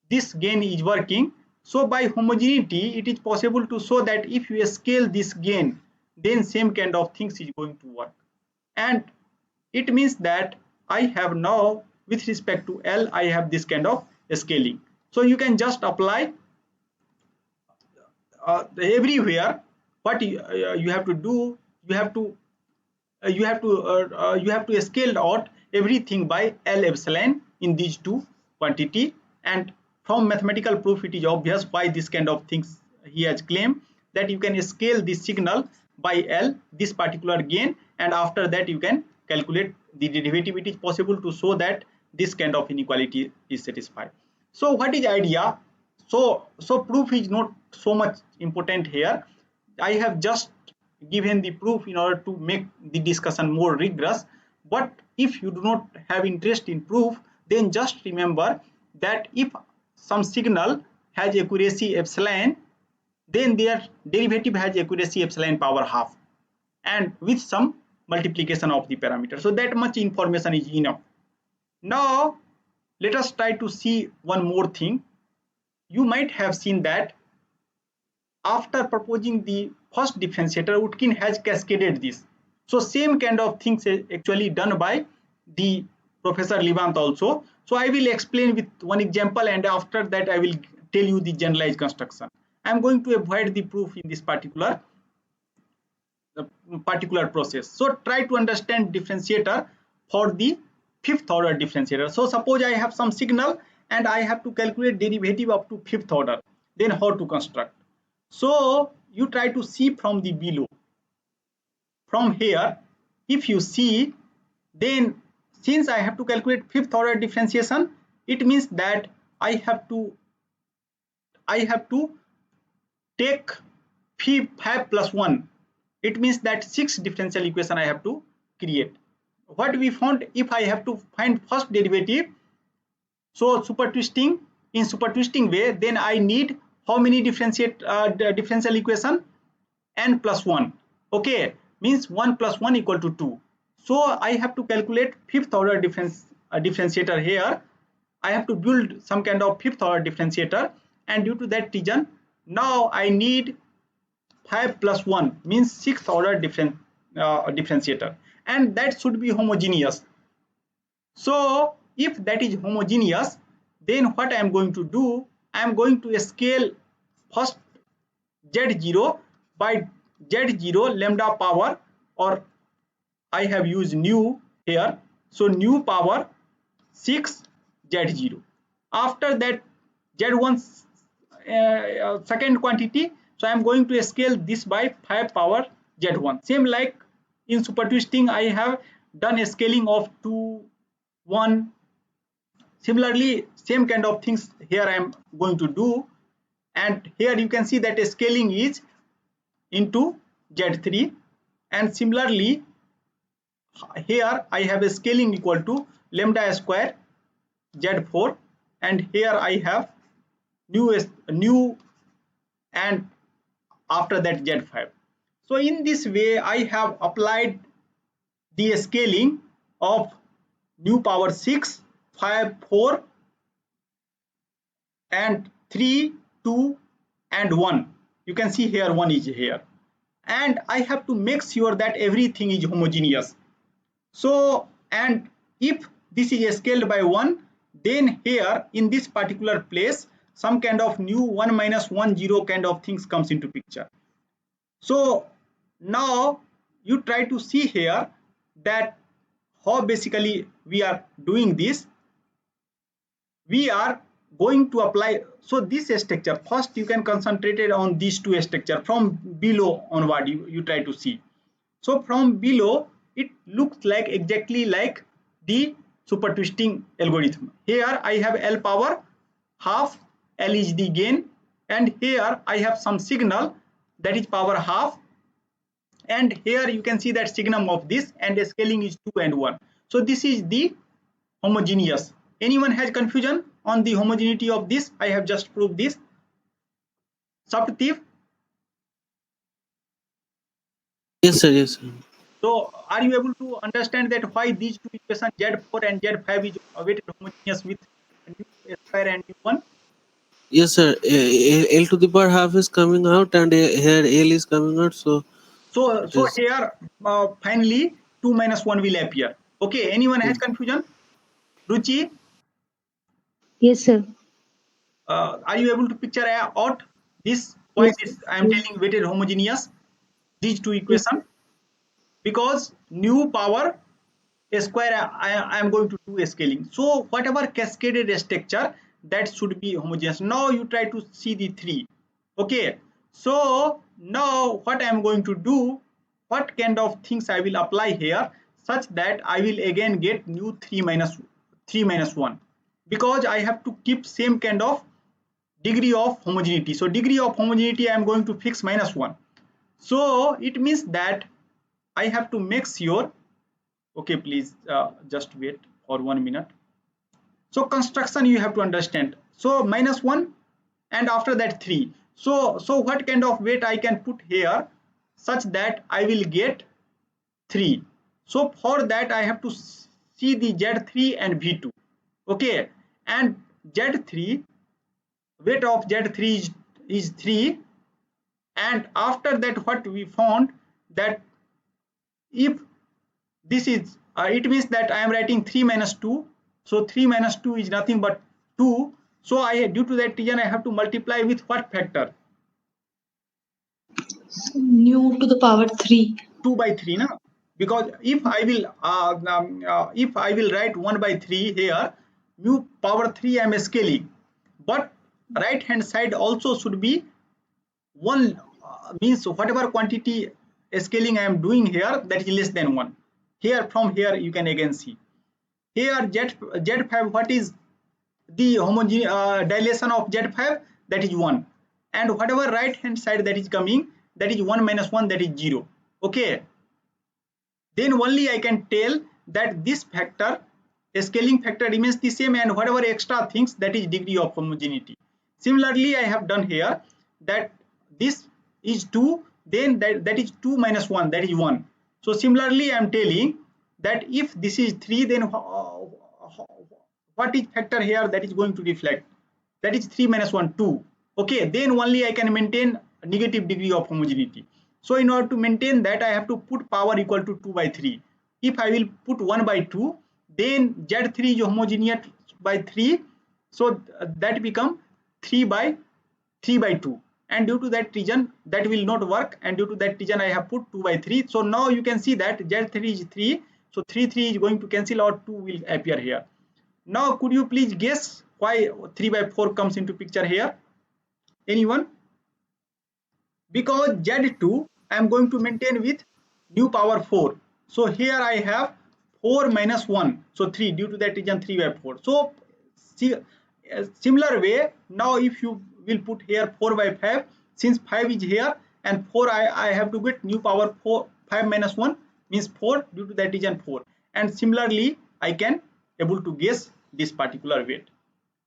this gain is working. So by homogeneity, it is possible to show that if you scale this gain, then same kind of things is going to work. And it means that I have now, with respect to L, I have this kind of scaling. So you can just apply everywhere. What you have to do, you have to scale out everything by L epsilon in these two quantity, and from mathematical proof it is obvious why this kind of things he has claimed, that you can scale this signal by L, this particular gain, and after that you can calculate the derivative. It is possible to show that this kind of inequality is satisfied. So what is idea? So proof is not so much important here. I have just given the proof in order to make the discussion more rigorous. But if you do not have interest in proof, then just remember that if some signal has accuracy epsilon, then their derivative has accuracy epsilon power half, and with some multiplication of the parameter. So that much information is enough. Now let us try to see one more thing. You might have seen that after proposing the first differentiator, Utkin has cascaded this. So same kind of things is actually done by the Professor Levant also. So I will explain with one example, and after that I will tell you the generalized construction. I am going to avoid the proof in this particular process. So try to understand differentiator for the fifth order differentiator. So suppose I have some signal and I have to calculate derivative up to fifth order. Then how to construct? So you try to see from the below. From here, if you see, then since I have to calculate fifth order differentiation, it means that I have to take 5 plus 1. It means that 6 differential equation I have to create. What we found, if I have to find first derivative, so in super twisting way, then I need how many differential equation? N plus 1. Okay, means 1 plus 1 equal to 2. So I have to calculate fifth order differentiator here. I have to build some kind of fifth order differentiator, and due to that reason, now I need 5 plus 1 means sixth order differentiator, and that should be homogeneous. So if that is homogeneous, then what I am going to do, I am going to scale first Z0 by Z0 lambda power, or I have used nu here. So new power 6 Z0. After that Z1 second quantity, so I am going to scale this by 5 power Z1. Same like in super twisting, I have done a scaling of 2, 1. Similarly, same kind of things here I am going to do, and here you can see that a scaling is into Z3, and similarly here I have a scaling equal to lambda square Z4, and here I have new and after that Z5. So in this way I have applied the scaling of new power 6, 5, 4 and 3, 2 and 1. You can see here 1 is here, and I have to make sure that everything is homogeneous. So, and if this is scaled by 1, then here in this particular place some kind of new 1 minus 1 0 kind of things comes into picture. So now you try to see here that how basically we are doing this. We are going to apply, so this structure first you can concentrate it on these two structure from below onward. You try to see. So from below it looks like exactly like the super twisting algorithm. Here I have L power half, L is the gain, and here I have some signal that is power half, and here you can see that signum of this, and the scaling is 2 and 1. So this is the homogeneous. Anyone has confusion on the homogeneity of this? I have just proved this. Saptif? Yes, sir. Yes, sir. So are you able to understand that why these two equations Z4 and Z5 is weighted homogeneous with new square and U1? Yes, sir. L to the power half is coming out, and here L is coming out. So Here finally 2 minus 1 will appear. Okay, anyone has confusion? Ruchi, Yes, sir. are you able to picture out this why Yes, this sir. I am Yes, telling weighted homogeneous, these two yes, equations? Because new power a square I am going to do a scaling. So whatever cascaded structure, that should be homogeneous. Now you try to see the 3. Okay, so now what I am going to do, what kind of things I will apply here such that I will again get new 3 minus 1, because I have to keep same kind of degree of homogeneity. So degree of homogeneity I am going to fix -1. So it means that I have to make sure. Okay, please just wait for 1 minute. So construction you have to understand. So -1 and after that 3. So what kind of weight I can put here such that I will get 3. So for that I have to see the Z3 and V2. Okay, and Z3, weight of Z3 is 3, and after that what we found that if this is it means that I am writing 3 minus 2. So 3 minus 2 is nothing but 2. So I, due to that reason, I have to multiply with what factor? Nu to the power 3. 2 by 3, na? Because if I will write 1 by 3 here, mu power 3 I am scaling, but right hand side also should be 1, means whatever quantity scaling I am doing here, that is less than 1. Here, from here you can again see. Here Z5, what is the dilation of Z5? That is 1. And whatever right hand side that is coming, that is 1 minus 1, that is 0. Okay. Then only I can tell that this factor, scaling factor, remains the same, and whatever extra things, that is degree of homogeneity. Similarly, I have done here that this is 2, then that is 2 minus 1, that is 1. So similarly, I am telling that if this is 3, then what is factor here that is going to reflect? That is 3 minus 1, 2. Okay, then only I can maintain a negative degree of homogeneity. So in order to maintain that, I have to put power equal to 2 by 3. If I will put 1 by 2, then Z3 is homogeneous by 3. So that become 3 by 2. And due to that reason, that will not work. And due to that reason, I have put 2 by 3. So now you can see that Z3 is 3. So 3 is going to cancel out, 2 will appear here. Now could you please guess why 3/4 comes into picture here? Anyone? Because Z2 I am going to maintain with new power 4. So here I have 4 minus 1. So 3, due to that reason 3/4. So see, similar way, now if you will put here 4/5, since 5 is here and 4 I have to get new power 4, 5 minus 1 means 4, due to that reason 4. And similarly I can able to guess this particular weight.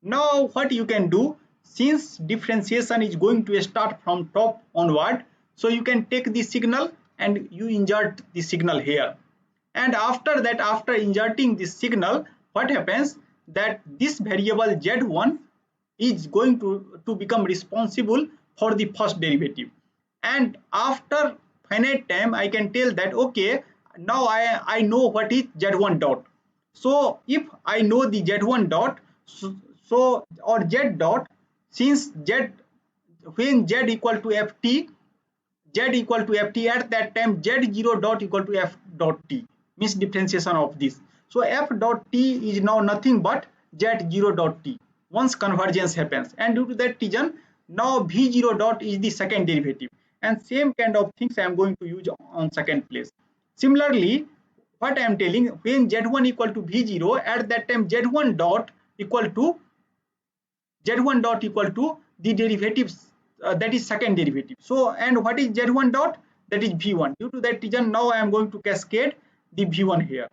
Now what you can do, since differentiation is going to start from top onward, so you can take the signal and you insert the signal here. And after that, after inserting this signal, what happens that this variable Z1 is going to become responsible for the first derivative. And after finite time, I can tell that, okay, now I know what is Z1 dot. So if I know the Z1 dot, so or Z dot, since Z, when Z equal to Ft, Z equal to Ft, at that time Z0 dot equal to F dot T, means differentiation of this. So F dot T is now nothing but Z0 dot T once convergence happens, and due to that reason now V0 dot is the second derivative, and same kind of things I am going to use on second place. Similarly, what I am telling, when Z1 equal to V0, at that time Z1 dot equal to the derivatives, that is second derivative. So and what is Z1 dot? That is V1. Due to that reason now I am going to cascade the V1 here.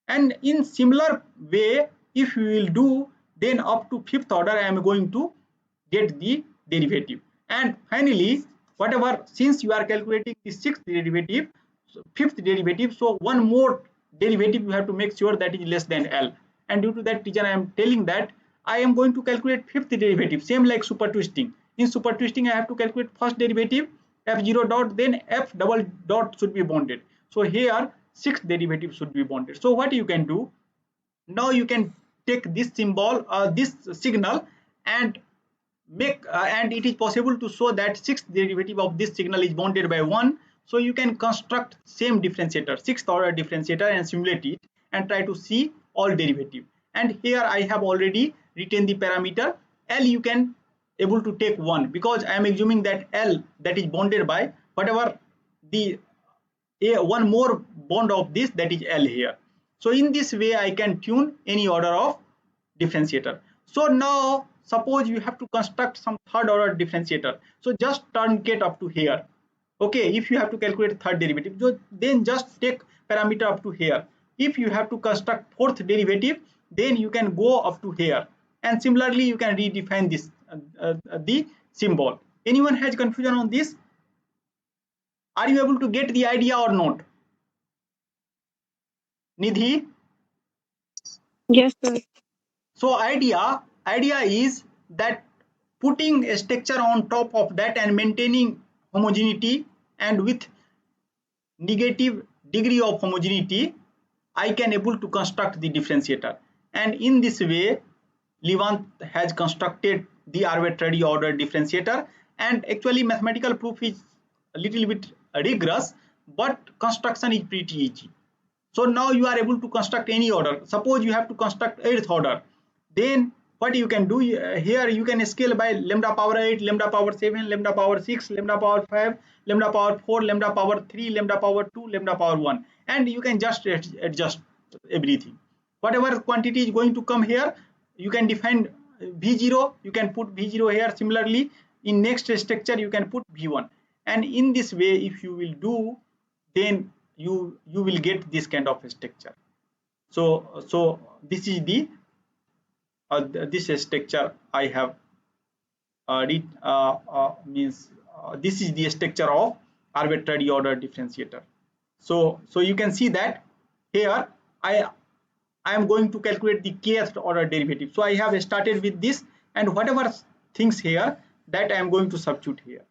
And in similar way, if you will do, then up to fifth order I am going to get the derivative. And finally, whatever, since you are calculating the sixth derivative, so fifth derivative, so one more derivative you have to make sure that is less than L. And due to that reason I am telling that I am going to calculate fifth derivative, same like super twisting. In super twisting I have to calculate first derivative F0 dot, then F double dot should be bounded. So here sixth derivative should be bounded. So what you can do, now you can take this symbol, this signal, and make and it is possible to show that sixth derivative of this signal is bounded by 1. So you can construct same differentiator, sixth order differentiator, and simulate it and try to see all derivative. And here I have already written the parameter L. You can able to take 1 because I am assuming that L, that is bounded by whatever the one more bond of this, that is L here. So in this way I can tune any order of differentiator. So now suppose you have to construct some third order differentiator, so just truncate up to here. Okay, if you have to calculate third derivative, so then just take parameter up to here. If you have to construct fourth derivative, then you can go up to here, and similarly you can redefine this the symbol. Anyone has confusion on this? Are you able to get the idea or not? Nidhi? Yes, sir. So idea is that putting a structure on top of that and maintaining homogeneity, and with negative degree of homogeneity I can able to construct the differentiator. And in this way Levant has constructed the arbitrary order differentiator, and actually mathematical proof is a little bit rigorous, but construction is pretty easy. So now you are able to construct any order. Suppose you have to construct 8th order, then what you can do here, you can scale by lambda power 8, lambda power 7, lambda power 6, lambda power 5, lambda power 4, lambda power 3, lambda power 2, lambda power 1, and you can just adjust everything. Whatever quantity is going to come here, you can define V0, you can put V0 here. Similarly, in next structure you can put V1, and in this way if you will do, then you will get this kind of structure. So this is the this structure I have this is the structure of arbitrary order differentiator. So you can see that here I am going to calculate the kth order derivative. So I have started with this, and whatever things here, that I am going to substitute here.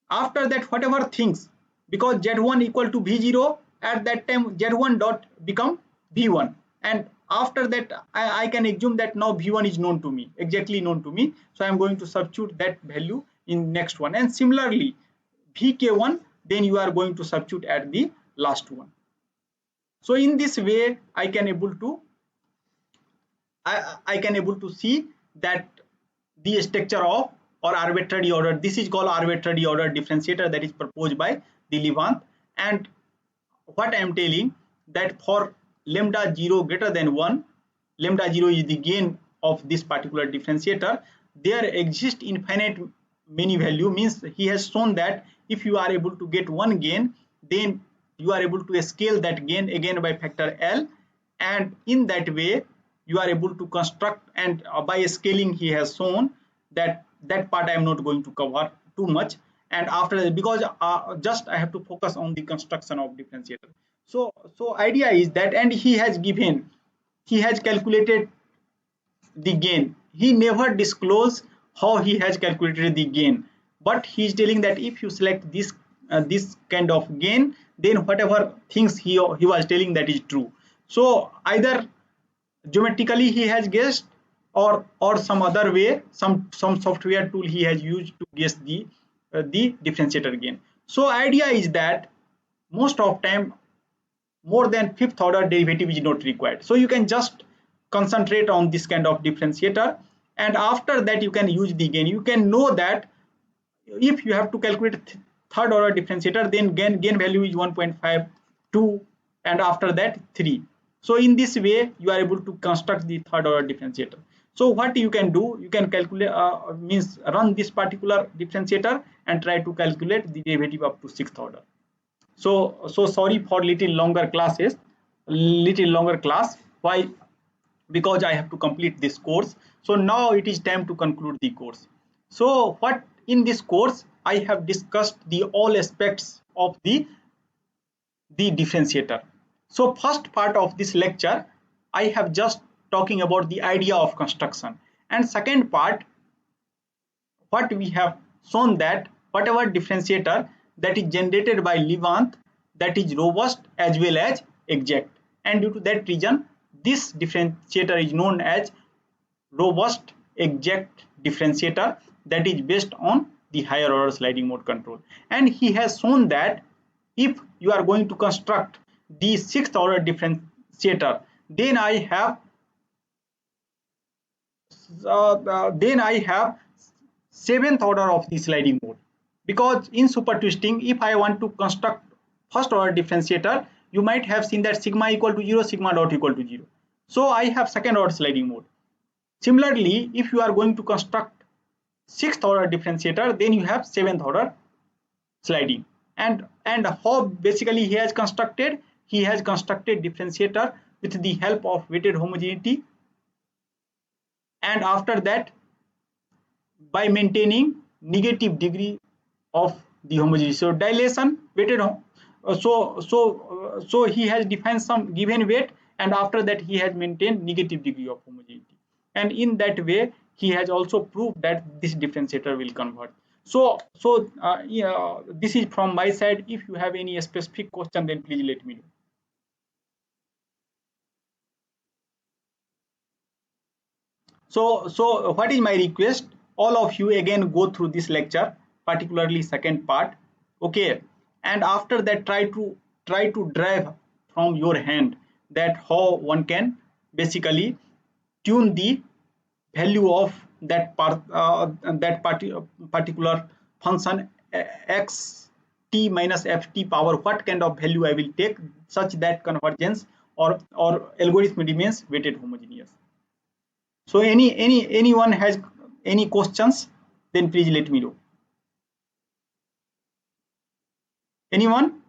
After that, whatever things, because Z1 equal to V0, at that time Z1 dot become V1, and after that I can assume that now V1 is known to me, exactly known to me. So I am going to substitute that value in next one, and similarly VK1, then you are going to substitute at the last one. So in this way I can able to see that the structure of or arbitrary order, this is called arbitrary order differentiator that is proposed by the Levant. And what I am telling, that for lambda 0 greater than 1, lambda 0 is the gain of this particular differentiator, there exist infinite many value, means he has shown that if you are able to get one gain, then you are able to scale that gain again by factor L, and in that way you are able to construct, and by scaling he has shown that part I am not going to cover too much. And after that, because just I have to focus on the construction of differentiator. So idea is that, and he has calculated the gain. He never disclosed how he has calculated the gain, but he is telling that if you select this kind of gain, then whatever things he was telling, that is true. So either geometrically he has guessed, or some other way, some software tool he has used to guess the differentiator gain. So idea is that most of time more than fifth order derivative is not required, so you can just concentrate on this kind of differentiator, and after that you can use the gain. You can know that if you have to calculate third order differentiator, then gain value is 1.52, and after that 3. So in this way you are able to construct the third order differentiator. So what you can do, you can calculate means run this particular differentiator and try to calculate the derivative up to sixth order. So sorry for little longer class. Why? Because I have to complete this course. So now it is time to conclude the course. So what in this course I have discussed the all aspects of the differentiator. So first part of this lecture I have just talking about the idea of construction, and second part what we have shown that whatever differentiator that is generated by Levant, that is robust as well as exact, and due to that reason this differentiator is known as robust exact differentiator, that is based on the higher order sliding mode control. And he has shown that if you are going to construct the sixth order differentiator, then I have seventh order of the sliding mode, because in super twisting if I want to construct first order differentiator, you might have seen that sigma equal to 0, sigma dot equal to 0. So I have second order sliding mode. Similarly, if you are going to construct sixth order differentiator, then you have seventh order sliding. And how basically he has constructed differentiator with the help of weighted homogeneity, and after that by maintaining negative degree of the homogeneity. So dilation weighted so he has defined some given weight, and after that he has maintained negative degree of homogeneity, and in that way he has also proved that this differentiator will convert. So yeah, this is from my side. If you have any specific question, then please let me know. So what is my request? All of you again go through this lecture, particularly second part, okay, and after that try to drive from your hand that how one can basically tune the value of that particular function x t minus ft power, what kind of value I will take such that convergence or algorithm remains weighted homogeneous. So anyone has any questions, then please let me know. Anyone?